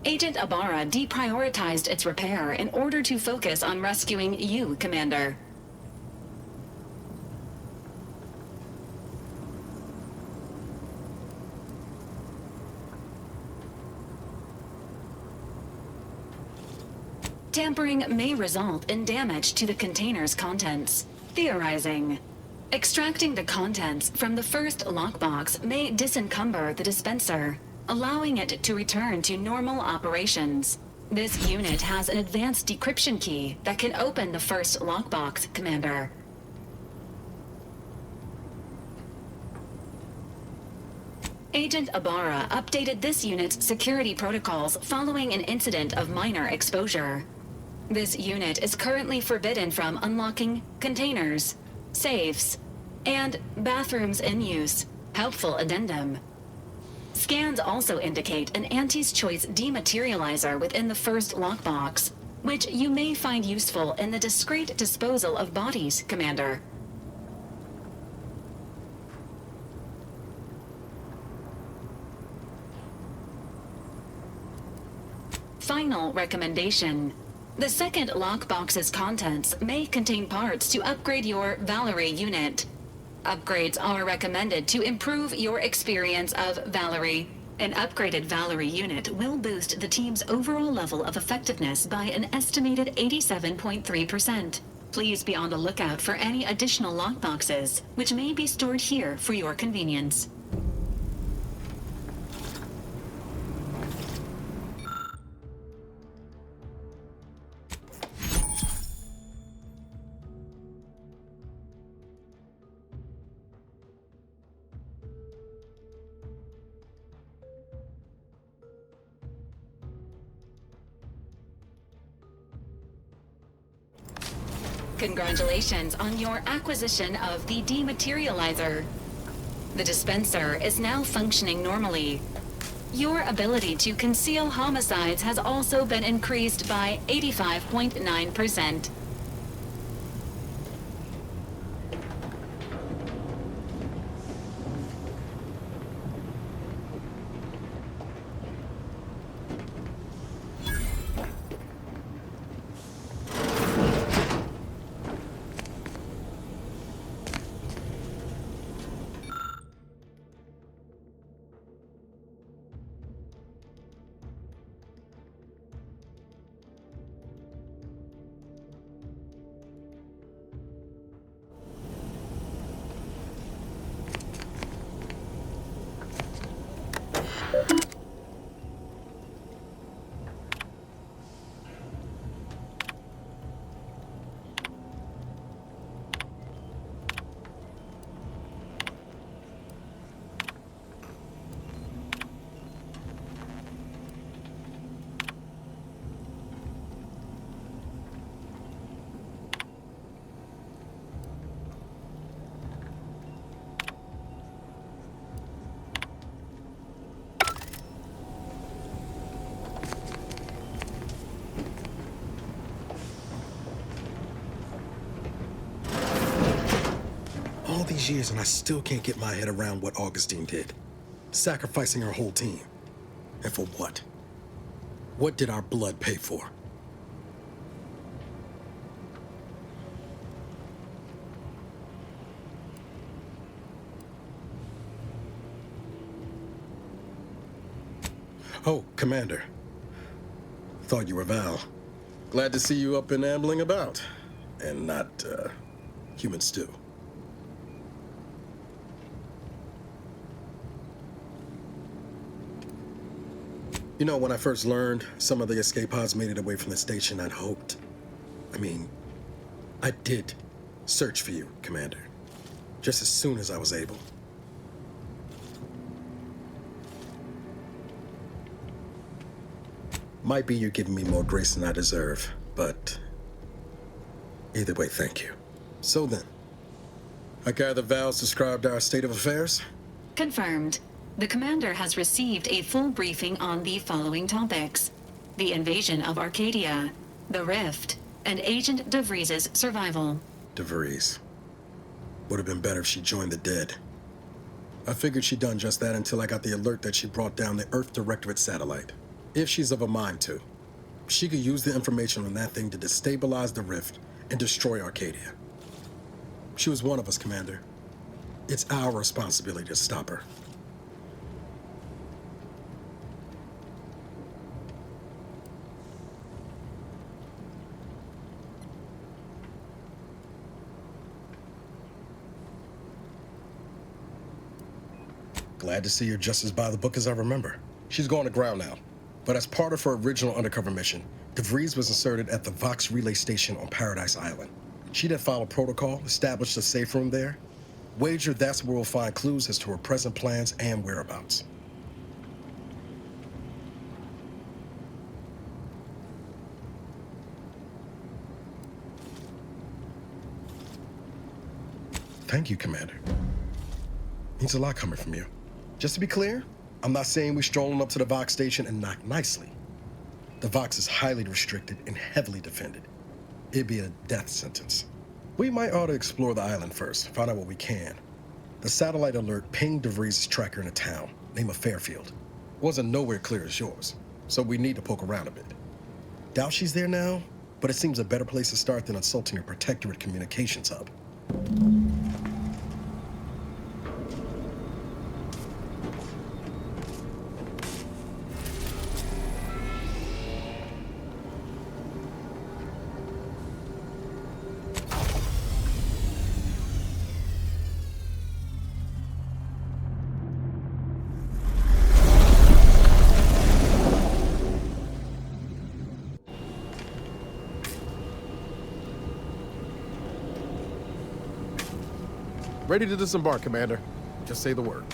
Agent Ibarra deprioritized its repair in order to focus on rescuing you, Commander. Tampering may result in damage to the container's contents. Theorizing. Extracting the contents from the first lockbox may disencumber the dispenser, allowing it to return to normal operations. This unit has an advanced decryption key that can open the first lockbox, Commander. Agent Ibarra updated this unit's security protocols following an incident of minor exposure. This unit is currently forbidden from unlocking containers, safes, and bathrooms in use. Helpful addendum. Scans also indicate an Auntie's Choice dematerializer within the first lockbox, which you may find useful in the discreet disposal of bodies, Commander. Final recommendation. The second lockbox's contents may contain parts to upgrade your Valerie unit. Upgrades are recommended to improve your experience of Valerie. An upgraded Valerie unit will boost the team's overall level of effectiveness by an estimated 87.3%. Please be on the lookout for any additional lockboxes, which may be stored here for your convenience. Congratulations on your acquisition of the dematerializer. The dispenser is now functioning normally. Your ability to conceal homicides has also been increased by 85.9%. All these years and I still can't get my head around what Augustine did. Sacrificing her whole team. And for what? What did our blood pay for? Oh, Commander. Thought you were Val. Glad to see you up and ambling about. And not, human stew. You know, when I first learned some of the escape pods made it away from the station, I'd hoped. I did search for you, Commander. Just as soon as I was able. Might be you're giving me more grace than I deserve, but either way, thank you. So then, I gather Val's described our state of affairs? Confirmed. The commander has received a full briefing on the following topics: the invasion of Arcadia, the Rift, and Agent DeVries' survival. DeVries. Would have been better if she joined the dead. I figured she'd done just that until I got the alert that she brought down the Earth Directorate satellite. If she's of a mind to, she could use the information on that thing to destabilize the Rift and destroy Arcadia. She was one of us, Commander. It's our responsibility to stop her. Glad to see you're just as by the book as I remember. She's going to ground now. But as part of her original undercover mission, DeVries was inserted at the Vox relay station on Paradise Island. She'd have followed protocol, established a safe room there. Wager that's where we'll find clues as to her present plans and whereabouts. Thank you, Commander. Means a lot coming from you. Just to be clear, I'm not saying we're strolling up to the Vox station and knock nicely. The Vox is highly restricted and heavily defended. It'd be a death sentence. We might ought to explore the island first, find out what we can. The satellite alert pinged DeVries' tracker in a town, name of Fairfield. Wasn't nowhere clear as yours, so we need to poke around a bit. Doubt she's there now, but it seems a better place to start than insulting her Protectorate communications hub. Ready to disembark, Commander. Just say the word.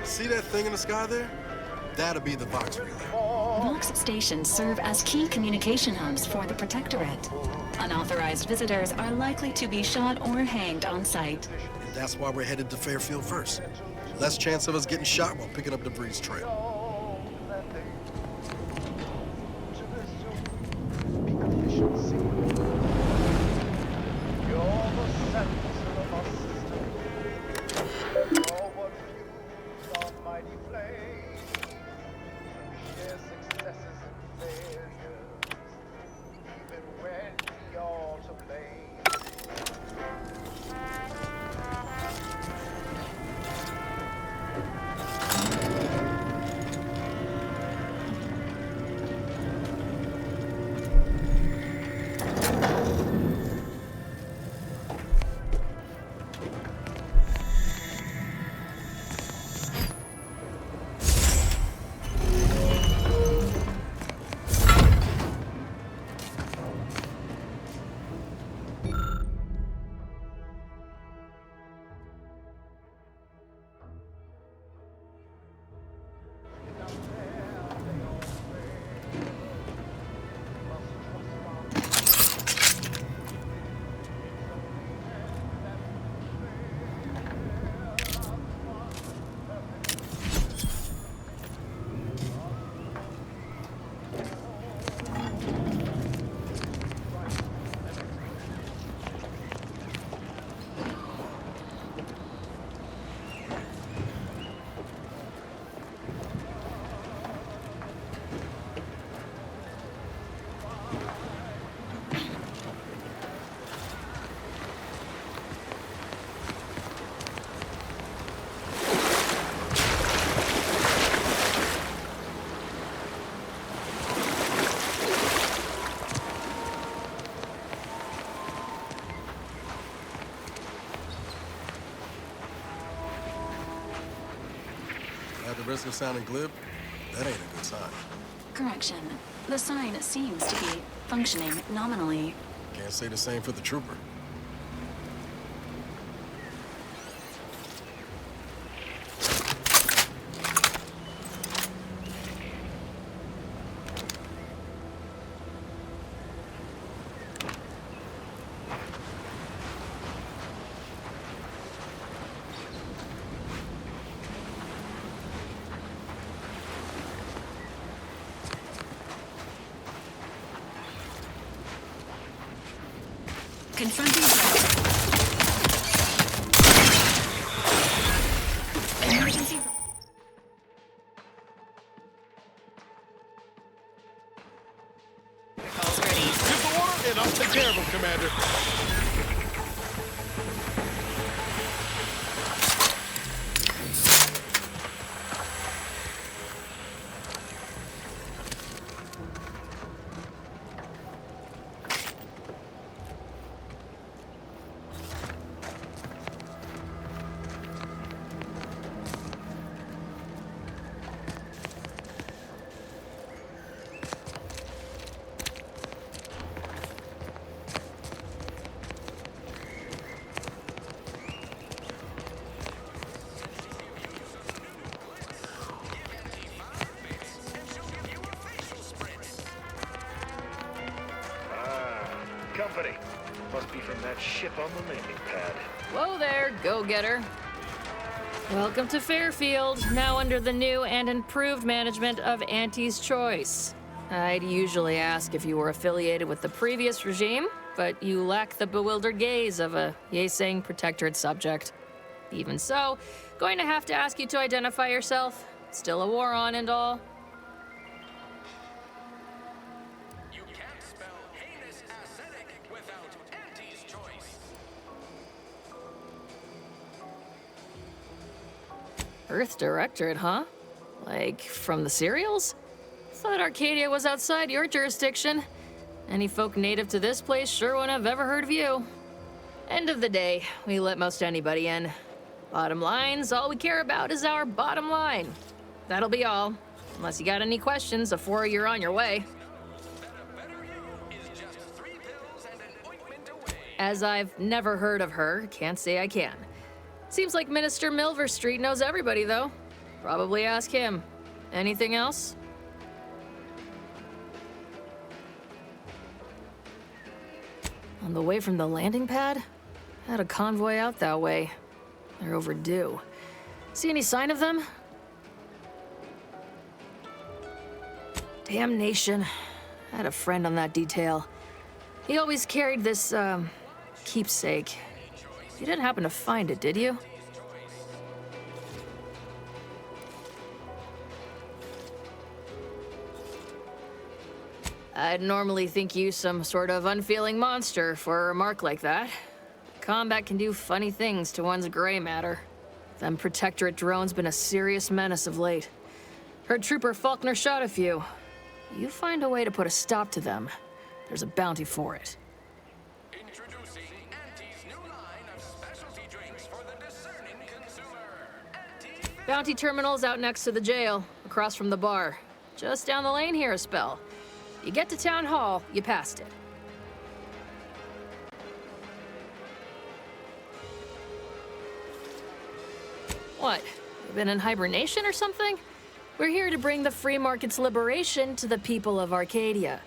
See that thing in the sky there? That'll be the Vox relay. Vox stations serve as key communication hubs for the Protectorate. Unauthorized visitors are likely to be shot or hanged on sight. That's why we're headed to Fairfield first. Less chance of us getting shot while picking up DeVries' trail. At the risk of sounding glib, that ain't a good sign. Correction. The sign seems to be functioning nominally. Can't say the same for the trooper. Confronting emergency. Calls ready. Give the order and I'll take care of him, Commander. Company. Must be from that ship on the landing pad. Whoa there, go-getter. Welcome to Fairfield, now under the new and improved management of Auntie's Choice. I'd usually ask if you were affiliated with the previous regime, but you lack the bewildered gaze of a yay-saying protectorate subject. Even so, going to have to ask you to identify yourself. Still a war on and all. Earth Directorate, huh? Like, from the serials? Thought Arcadia was outside your jurisdiction. Any folk native to this place sure wouldn't have ever heard of you. End of the day, we let most anybody in. Bottom line's all we care about is our bottom line. That'll be all. Unless you got any questions before you're on your way. As I've never heard of her, can't say I can. Seems like Minister Milverstreet knows everybody, though. Probably ask him. Anything else? On the way from the landing pad? Had a convoy out that way. They're overdue. See any sign of them? Damnation. I had a friend on that detail. He always carried this, keepsake. You didn't happen to find it, did you? I'd normally think you some sort of unfeeling monster for a remark like that. Combat can do funny things to one's gray matter. Them Protectorate drones been a serious menace of late. Heard Trooper Faulkner shot a few. You find a way to put a stop to them, there's a bounty for it. Bounty terminal's out next to the jail, across from the bar. Just down the lane here a spell. You get to Town Hall, you passed it. What? You been in hibernation or something? We're here to bring the free market's liberation to the people of Arcadia.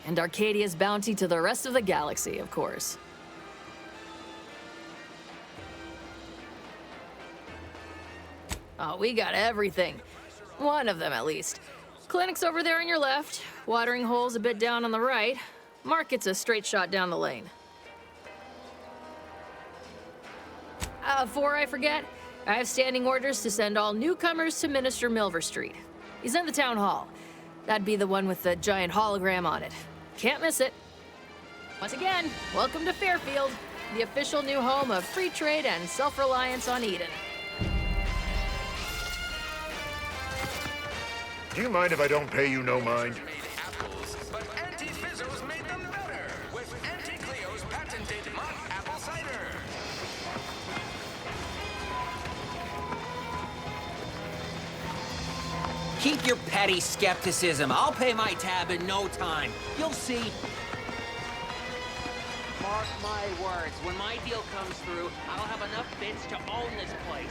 And Arcadia's bounty to the rest of the galaxy, of course. Oh, we got everything. One of them, at least. Clinic's over there on your left. Watering hole's a bit down on the right. Market's a straight shot down the lane. Before I forget, I have standing orders to send all newcomers to Minister Milverstreet. He's in the town hall. That'd be the one with the giant hologram on it. Can't miss it. Once again, welcome to Fairfield, the official new home of free trade and self-reliance on Eden. Do you mind if I don't pay you no mind? But Auntie Fizzo's made them better with Auntie Cleo's patented Mott Apple Cider. Keep your petty skepticism. I'll pay my tab in no time. You'll see. Mark my words, when my deal comes through, I'll have enough bits to own this place.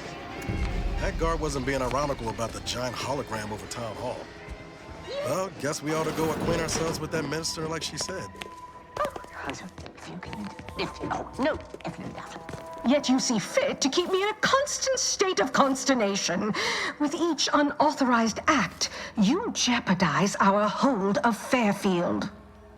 That guard wasn't being ironical about the giant hologram over Town Hall. Well, guess we ought to go acquaint ourselves with that minister like she said. Yet you see fit to keep me in a constant state of consternation. With each unauthorized act, you jeopardize our hold of Fairfield.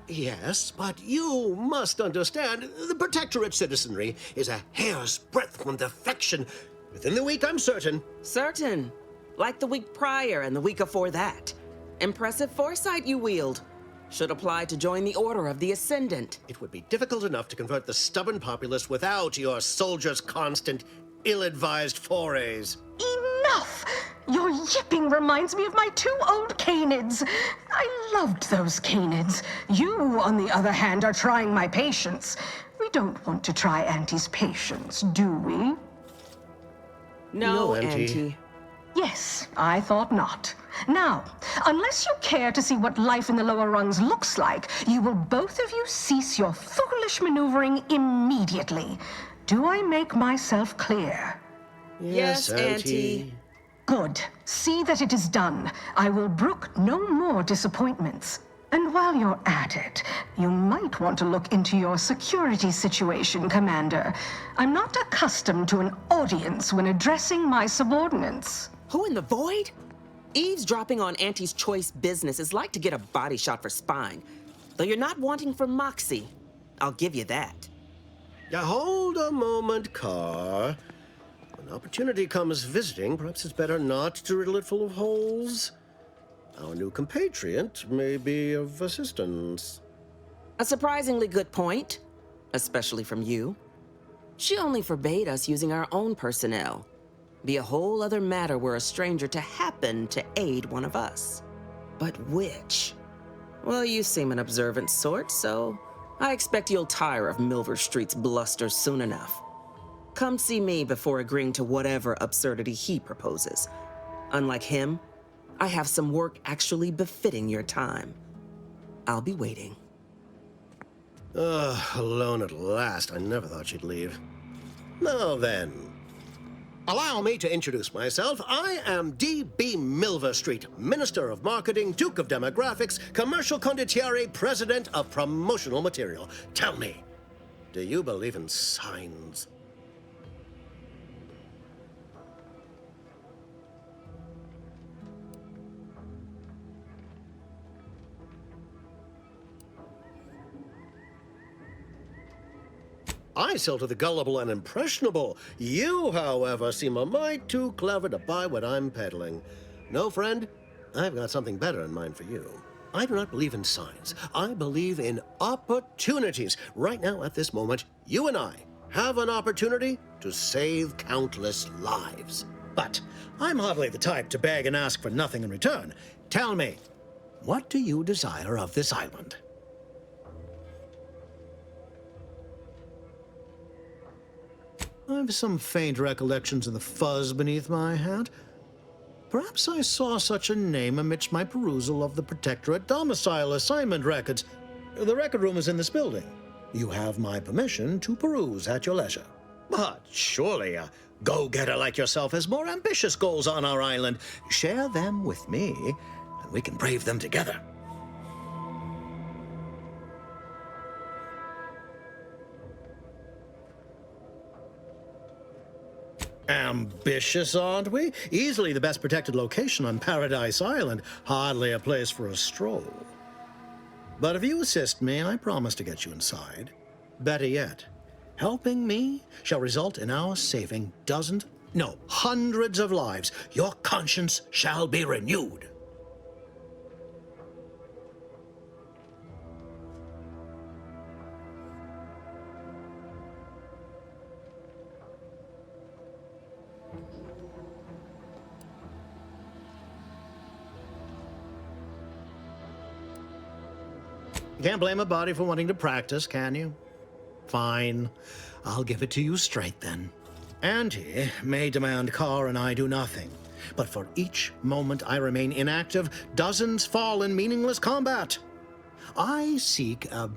Yes, but you must understand, the Protectorate citizenry is a hair's breadth from defection. Within the week, I'm certain. Certain? Like the week prior and the week before that. Impressive foresight you wield. Should apply to join the Order of the Ascendant. It would be difficult enough to convert the stubborn populace without your soldiers' constant, ill-advised forays. Enough! Your yipping reminds me of my 2 old canids. I loved those canids. You, on the other hand, are trying my patience. We don't want to try Auntie's patience, do we? No, Auntie. Yes, I thought not. Now, unless you care to see what life in the lower rungs looks like, you will both of you cease your foolish maneuvering immediately. Do I make myself clear? Yes, Auntie. Good. See that it is done. I will brook no more disappointments. And while you're at it, you might want to look into your security situation, Commander. I'm not accustomed to an audience when addressing my subordinates. Who in the void? Eavesdropping on Auntie's choice business is like to get a body shot for spine. Though you're not wanting for moxie. I'll give you that. Now, hold a moment, Carr. When opportunity comes visiting, perhaps it's better not to riddle it full of holes. Our new compatriot may be of assistance. A surprisingly good point, especially from you. She only forbade us using our own personnel. Be a whole other matter were a stranger to happen to aid one of us. But which? Well, you seem an observant sort, so I expect you'll tire of Milver Street's bluster soon enough. Come see me before agreeing to whatever absurdity he proposes. Unlike him, I have some work actually befitting your time. I'll be waiting. Alone at last. I never thought she'd leave. Now then, allow me to introduce myself. I am D.B. Milver Street, Minister of Marketing, Duke of Demographics, Commercial Condottiere, President of Promotional Material. Tell me, do you believe in signs? I sell to the gullible and impressionable. You, however, seem a mite too clever to buy what I'm peddling. No, friend, I've got something better in mind for you. I do not believe in signs. I believe in opportunities. Right now, at this moment, you and I have an opportunity to save countless lives. But I'm hardly the type to beg and ask for nothing in return. Tell me, what do you desire of this island? I've some faint recollections of the fuzz beneath my hat. Perhaps I saw such a name amidst my perusal of the Protectorate domicile assignment records. The record room is in this building. You have my permission to peruse at your leisure. But surely a go-getter like yourself has more ambitious goals on our island. Share them with me, and we can brave them together. Ambitious, aren't we? Easily the best protected location on Paradise Island. Hardly a place for a stroll. But if you assist me, I promise to get you inside. Better yet, helping me shall result in our saving dozens, no, hundreds of lives. Your conscience shall be renewed. You can't blame a body for wanting to practice, can you? Fine. I'll give it to you straight then. Auntie may demand Carr and I do nothing. But for each moment I remain inactive, dozens fall in meaningless combat. I seek a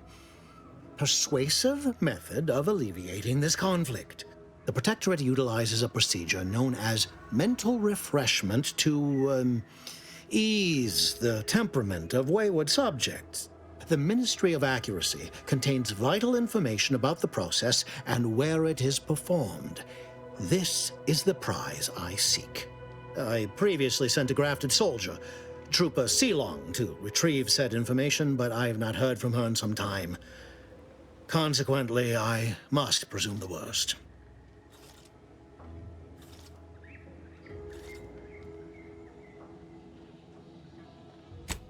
persuasive method of alleviating this conflict. The Protectorate utilizes a procedure known as mental refreshment to ease the temperament of wayward subjects. The Ministry of Accuracy contains vital information about the process and where it is performed. This is the prize I seek. I previously sent a grafted soldier, Trooper Sealong, to retrieve said information, but I have not heard from her in some time. Consequently, I must presume the worst.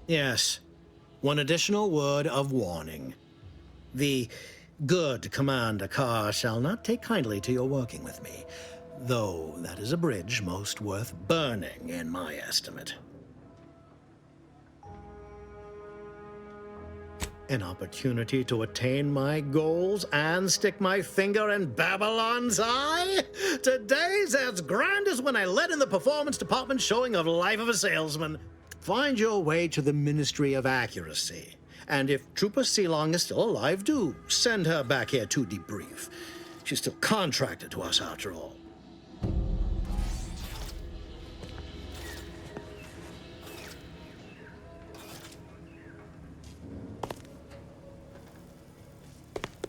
Yes, one additional word of warning. The good Commander Carr shall not take kindly to your working with me, though that is a bridge most worth burning in my estimate. An opportunity to attain my goals and stick my finger in Babylon's eye? Today's as grand as when I led in the performance department showing of Life of a Salesman. Find your way to the Ministry of Accuracy. And if Trooper Sealong is still alive, do send her back here to debrief. She's still contracted to us after all.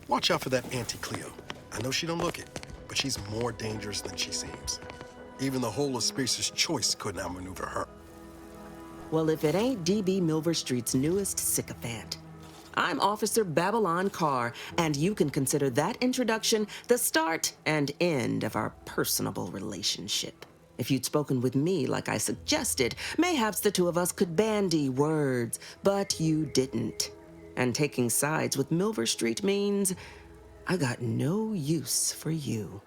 Watch out for that Auntie Cleo. I know she don't look it, but she's more dangerous than she seems. Even the whole of Species' Choice couldn't outmaneuver her. Well, if it ain't DB Milver Street's newest sycophant. I'm Officer Babylon Carr, and you can consider that introduction the start and end of our personable relationship. If you'd spoken with me like I suggested, mayhaps the two of us could bandy words, but you didn't. And taking sides with Milver Street means I got no use for you.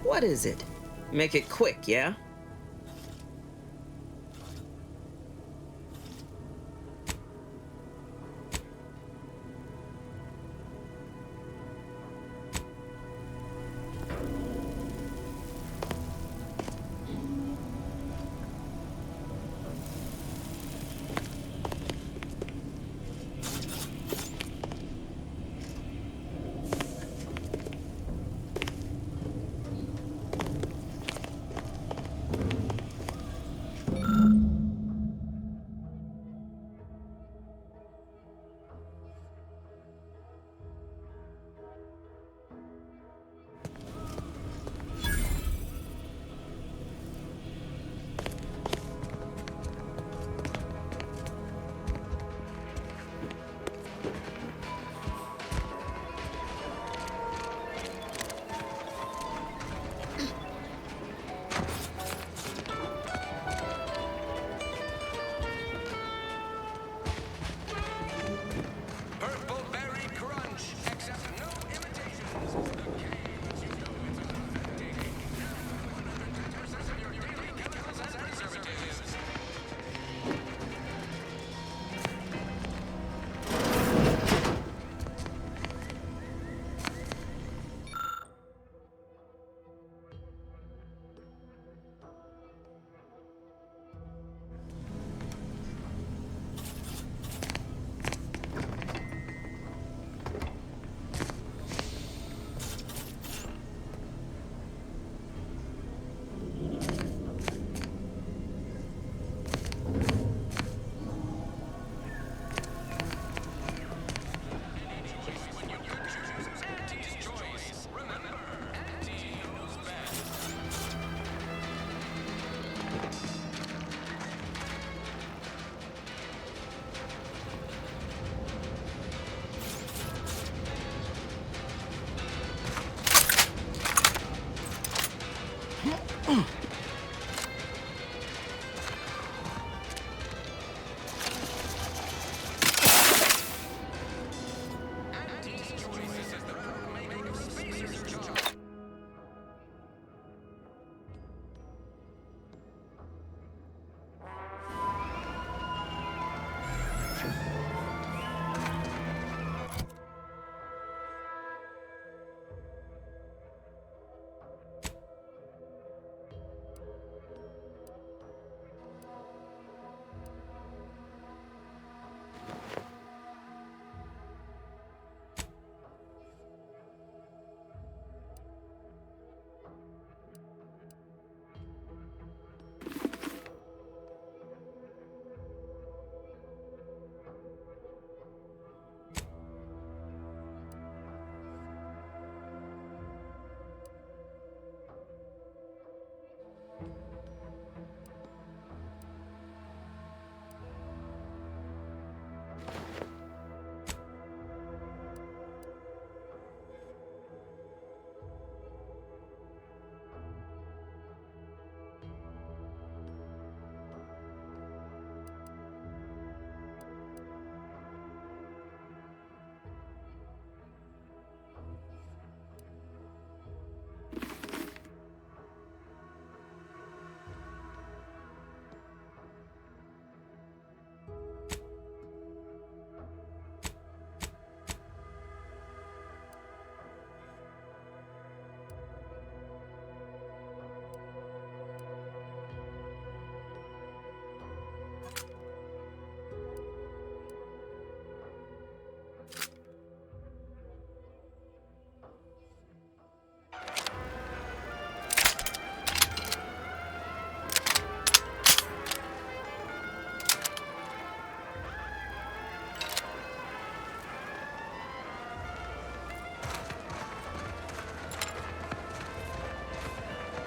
What is it? Make it quick, yeah?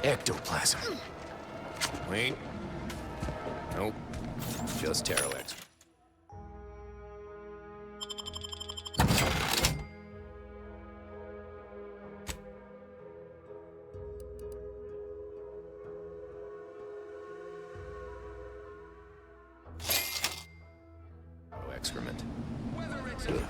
Ectoplasm. Wait. Nope. Just Terralex. Oh, excrement. Ugh.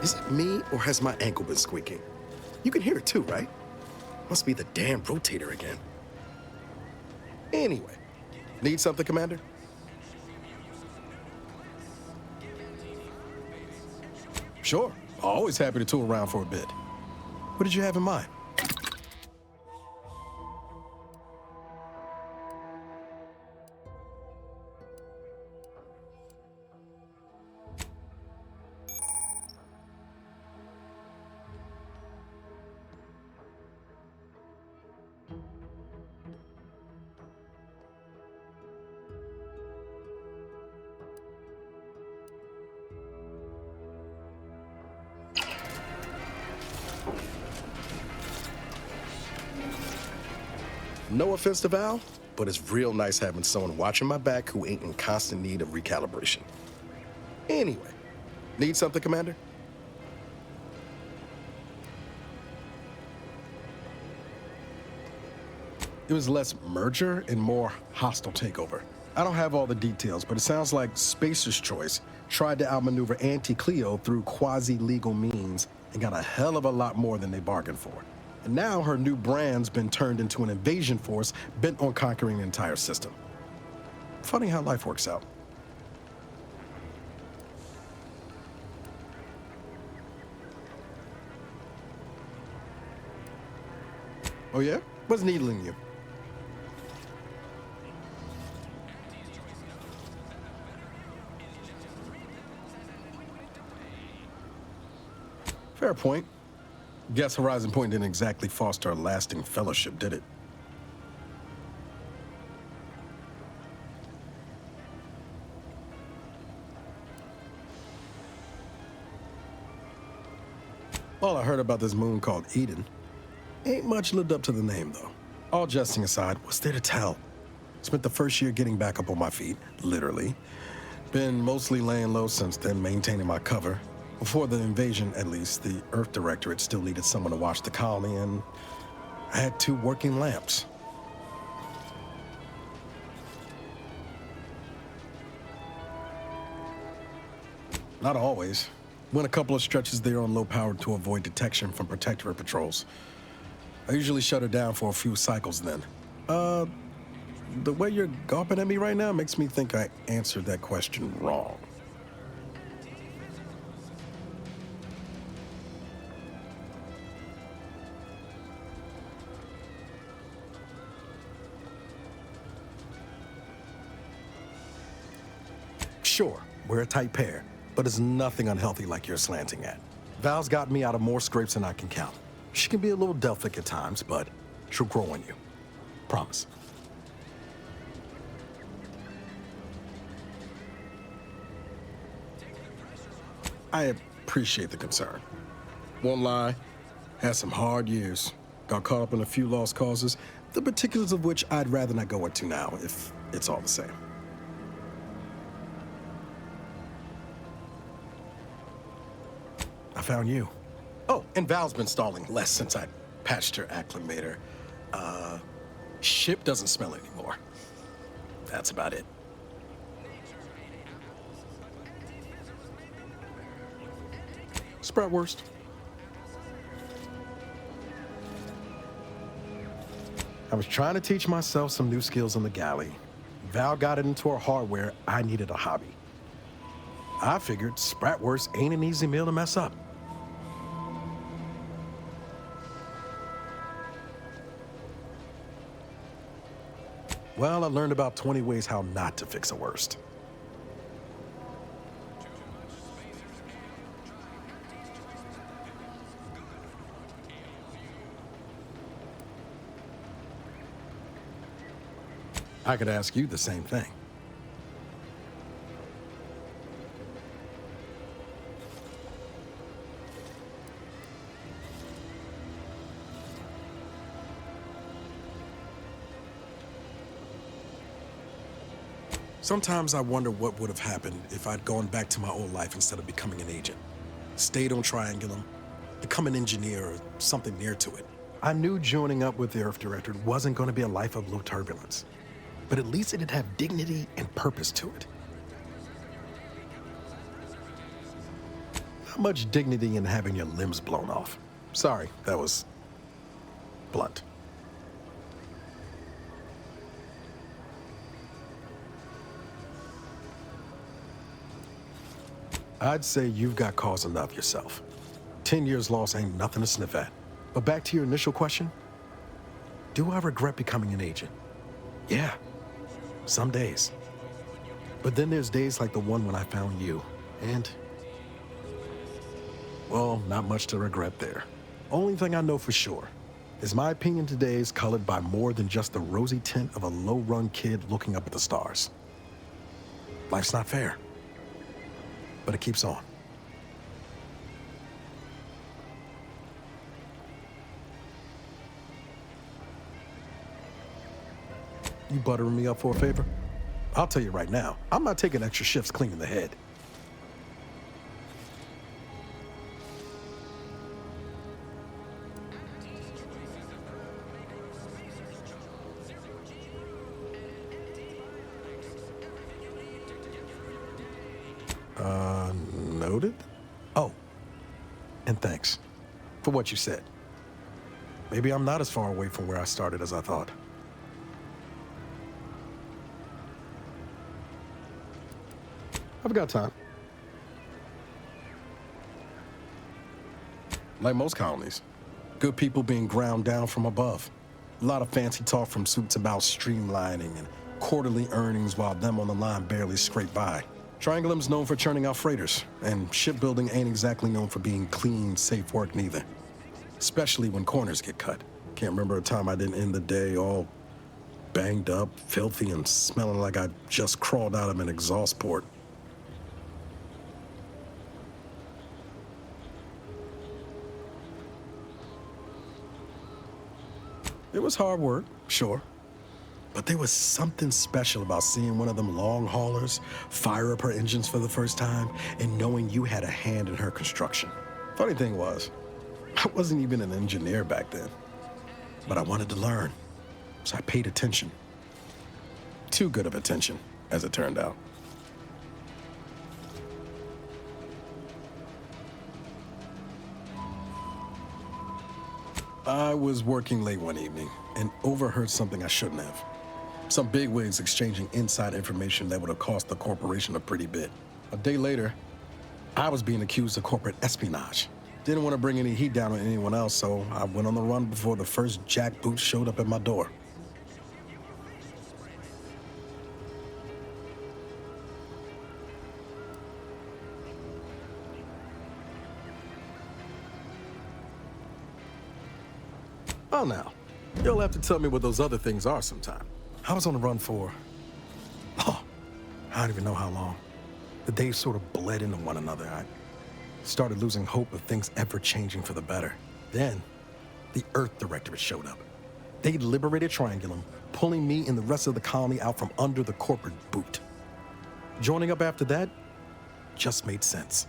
Is it me, or has my ankle been squeaking? You can hear it too, right? Must be the damn rotator again. Anyway, need something, Commander? Sure, always happy to tool around for a bit. What did you have in mind? No offense to Val, but it's real nice having someone watching my back who ain't in constant need of recalibration. Anyway, need something, Commander? It was less merger and more hostile takeover. I don't have all the details, but it sounds like Spacer's Choice tried to outmaneuver Auntie Cleo through quasi-legal means and got a hell of a lot more than they bargained for. And now her new brand's been turned into an invasion force bent on conquering the entire system. Funny how life works out. Oh yeah? What's needling you? Fair point. Guess Horizon Point didn't exactly foster a lasting fellowship, did it? All I heard about this moon called Eden. Ain't much lived up to the name, though. All jesting aside, what's there to tell? Spent the first year getting back up on my feet, literally. Been mostly laying low since then, maintaining my cover. Before the invasion, at least, the Earth Directorate still needed someone to watch the colony, and I had 2 working lamps. Not always. Went a couple of stretches there on low power to avoid detection from Protectorate patrols. I usually shut her down for a few cycles then. The way you're gawping at me right now makes me think I answered that question wrong. Sure, we're a tight pair, but it's nothing unhealthy like you're slanting at. Val's got me out of more scrapes than I can count. She can be a little Delphic at times, but she'll grow on you. Promise. I appreciate the concern. Won't lie, had some hard years. Got caught up in a few lost causes, the particulars of which I'd rather not go into now, if it's all the same. I found you. Oh, and Val's been stalling less since I patched her acclimator. Ship doesn't smell anymore. that's about it. Spratwurst. I was trying to teach myself some new skills in the galley. Val got it into her hardware. I needed a hobby. I figured Spratwurst ain't an easy meal to mess up. Well, I learned about 20 ways how not to fix a wurst. I could ask you the same thing. Sometimes I wonder what would have happened if I'd gone back to my old life instead of becoming an agent. Stayed on Triangulum, become an engineer or something near to it. I knew joining up with the Earth Directorate wasn't going to be a life of low turbulence, but at least it'd have dignity and purpose to it. Not much dignity in having your limbs blown off. Sorry, that was blunt. I'd say you've got cause enough yourself. 10 years lost ain't nothing to sniff at. But back to your initial question, do I regret becoming an agent? Yeah, some days. But then there's days like the one when I found you, and, well, not much to regret there. Only thing I know for sure is my opinion today is colored by more than just the rosy tint of a low-run kid looking up at the stars. Life's not fair, but it keeps on. You buttering me up for a favor? I'll tell you right now, I'm not taking extra shifts cleaning the head. Noted? Oh, and thanks for what you said. Maybe I'm not as far away from where I started as I thought. I've got time. Like most colonies, good people being ground down from above. A lot of fancy talk from suits about streamlining and quarterly earnings while them on the line barely scrape by. Triangulum's known for churning out freighters, and shipbuilding ain't exactly known for being clean, safe work neither. Especially when corners get cut. Can't remember a time I didn't end the day all banged up, filthy, and smelling like I just crawled out of an exhaust port. It was hard work, sure. But there was something special about seeing one of them long haulers fire up her engines for the first time and knowing you had a hand in her construction. Funny thing was, I wasn't even an engineer back then. But I wanted to learn, so I paid attention. Too good of attention, as it turned out. I was working late one evening and overheard something I shouldn't have. Some bigwigs exchanging inside information that would have cost the corporation a pretty bit. A day later, I was being accused of corporate espionage. Didn't want to bring any heat down on anyone else, so I went on the run before the first jackboot showed up at my door. Oh, now, you'll have to tell me what those other things are sometime. I was on the run for, I don't even know how long. The days sort of bled into one another. I started losing hope of things ever changing for the better. Then, the Earth Directorate showed up. They liberated Triangulum, pulling me and the rest of the colony out from under the corporate boot. Joining up after that just made sense.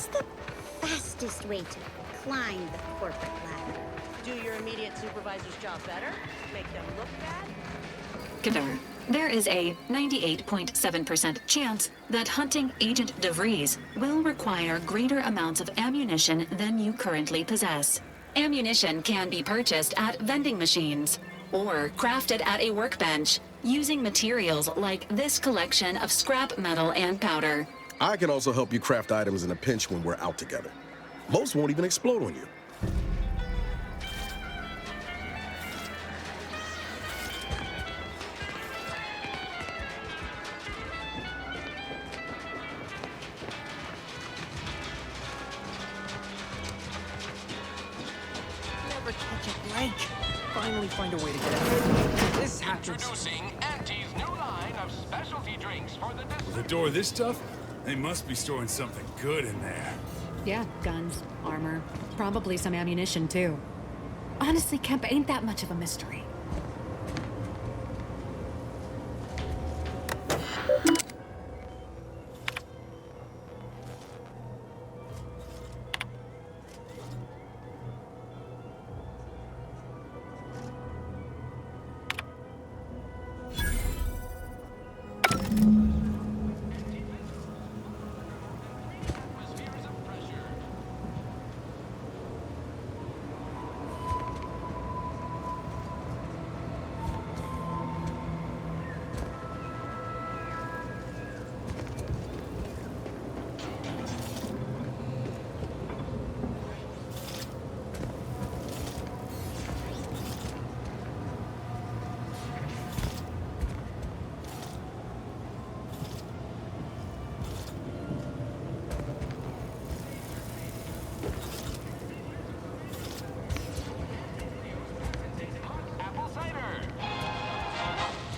What's the fastest way to climb the corporate ladder? Do your immediate supervisor's job better? Make them look bad? Commander, there is a 98.7% chance that hunting Agent DeVries will require greater amounts of ammunition than you currently possess. Ammunition can be purchased at vending machines or crafted at a workbench using materials like this collection of scrap metal and powder. I can also help you craft items in a pinch when we're out together. Most won't even explode on you. Never catch a break. Finally find a way to get ahead. This hatchet's... Introducing Auntie's new line of specialty drinks for the... With a door this tough, they must be storing something good in there. Yeah, guns, armor, probably some ammunition too. Honestly, Kemp ain't that much of a mystery.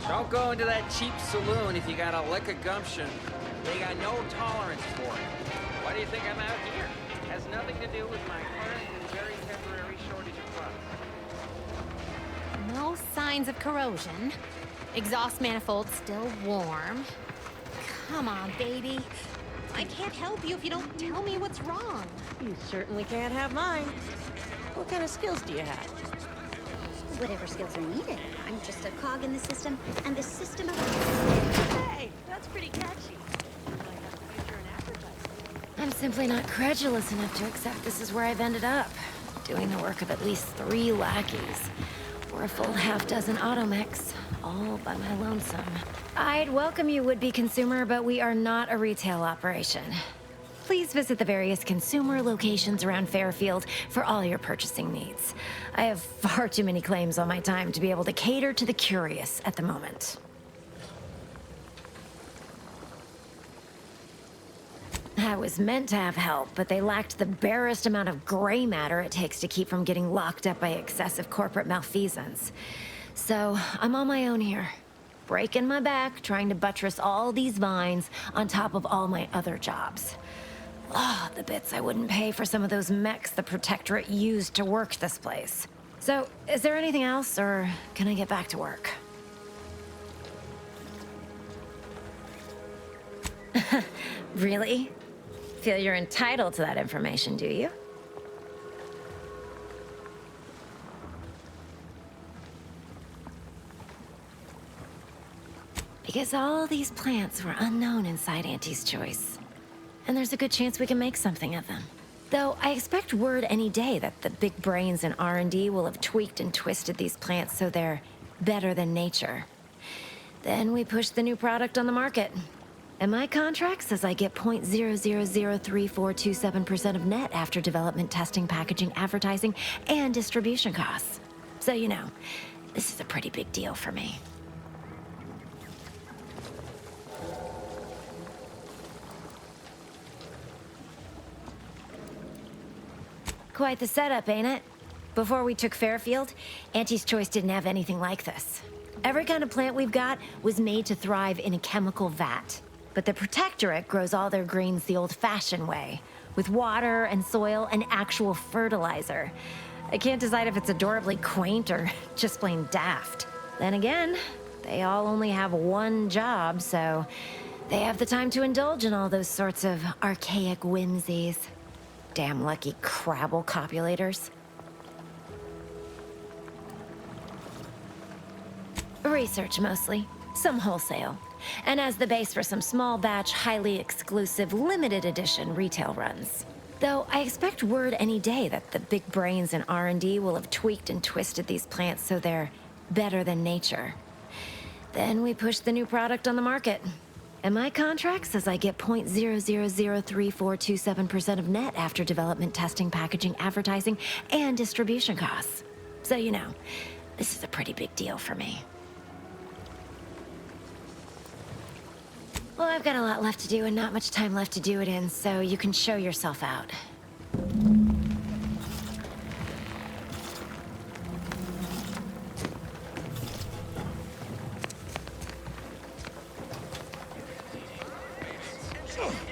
Don't go into that cheap saloon if you got a lick of gumption. They got no tolerance for it. Why do you think I'm out here? Has nothing to do with my current and very temporary shortage of funds. No signs of corrosion. Exhaust manifold still warm. Come on, baby. I can't help you if you don't tell me what's wrong. You certainly can't have mine. What kind of skills do you have? Whatever skills are needed. I'm just a cog in the system, and the system of... Hey, that's pretty catchy. I'm simply not credulous enough to accept this is where I've ended up. Doing the work of at least 3 lackeys. Or a full half-dozen automechs, all by my lonesome. I'd welcome you, would-be consumer, but we are not a retail operation. Please visit the various consumer locations around Fairfield for all your purchasing needs. I have far too many claims on my time to be able to cater to the curious at the moment. I was meant to have help, but they lacked the barest amount of gray matter it takes to keep from getting locked up by excessive corporate malfeasance. So, I'm on my own here. Breaking my back, trying to buttress all these vines on top of all my other jobs. Oh, the bits I wouldn't pay for some of those mechs the Protectorate used to work this place. So, is there anything else, or can I get back to work? Really? Feel you're entitled to that information, do you? Because all these plants were unknown inside Auntie's Choice. And there's a good chance we can make something of them. Though I expect word any day that the big brains in R&D will have tweaked and twisted these plants so they're better than nature. Then we push the new product on the market. And my contract says I get 0.003427% of net after development, testing, packaging, advertising, and distribution costs. So, you know, this is a pretty big deal for me. Quite the setup, ain't it? Before we took Fairfield, Auntie's Choice didn't have anything like this. Every kind of plant we've got was made to thrive in a chemical vat. But the Protectorate grows all their greens the old-fashioned way, with water and soil and actual fertilizer. I can't decide if it's adorably quaint or just plain daft. Then again, they all only have one job, so They have the time to indulge in all those sorts of archaic whimsies. Damn lucky Crabble copulators. Research mostly, some wholesale, and as the base for some small batch, highly exclusive, limited edition retail runs. Though I expect word any day that the big brains in R&D will have tweaked and twisted these plants so they're better than nature. Then we push the new product on the market. And my contract says I get 0.003427% of net after development, testing, packaging, advertising, and distribution costs. So you know, this is a pretty big deal for me. Well, I've got a lot left to do and not much time left to do it in, so you can show yourself out. Ugh.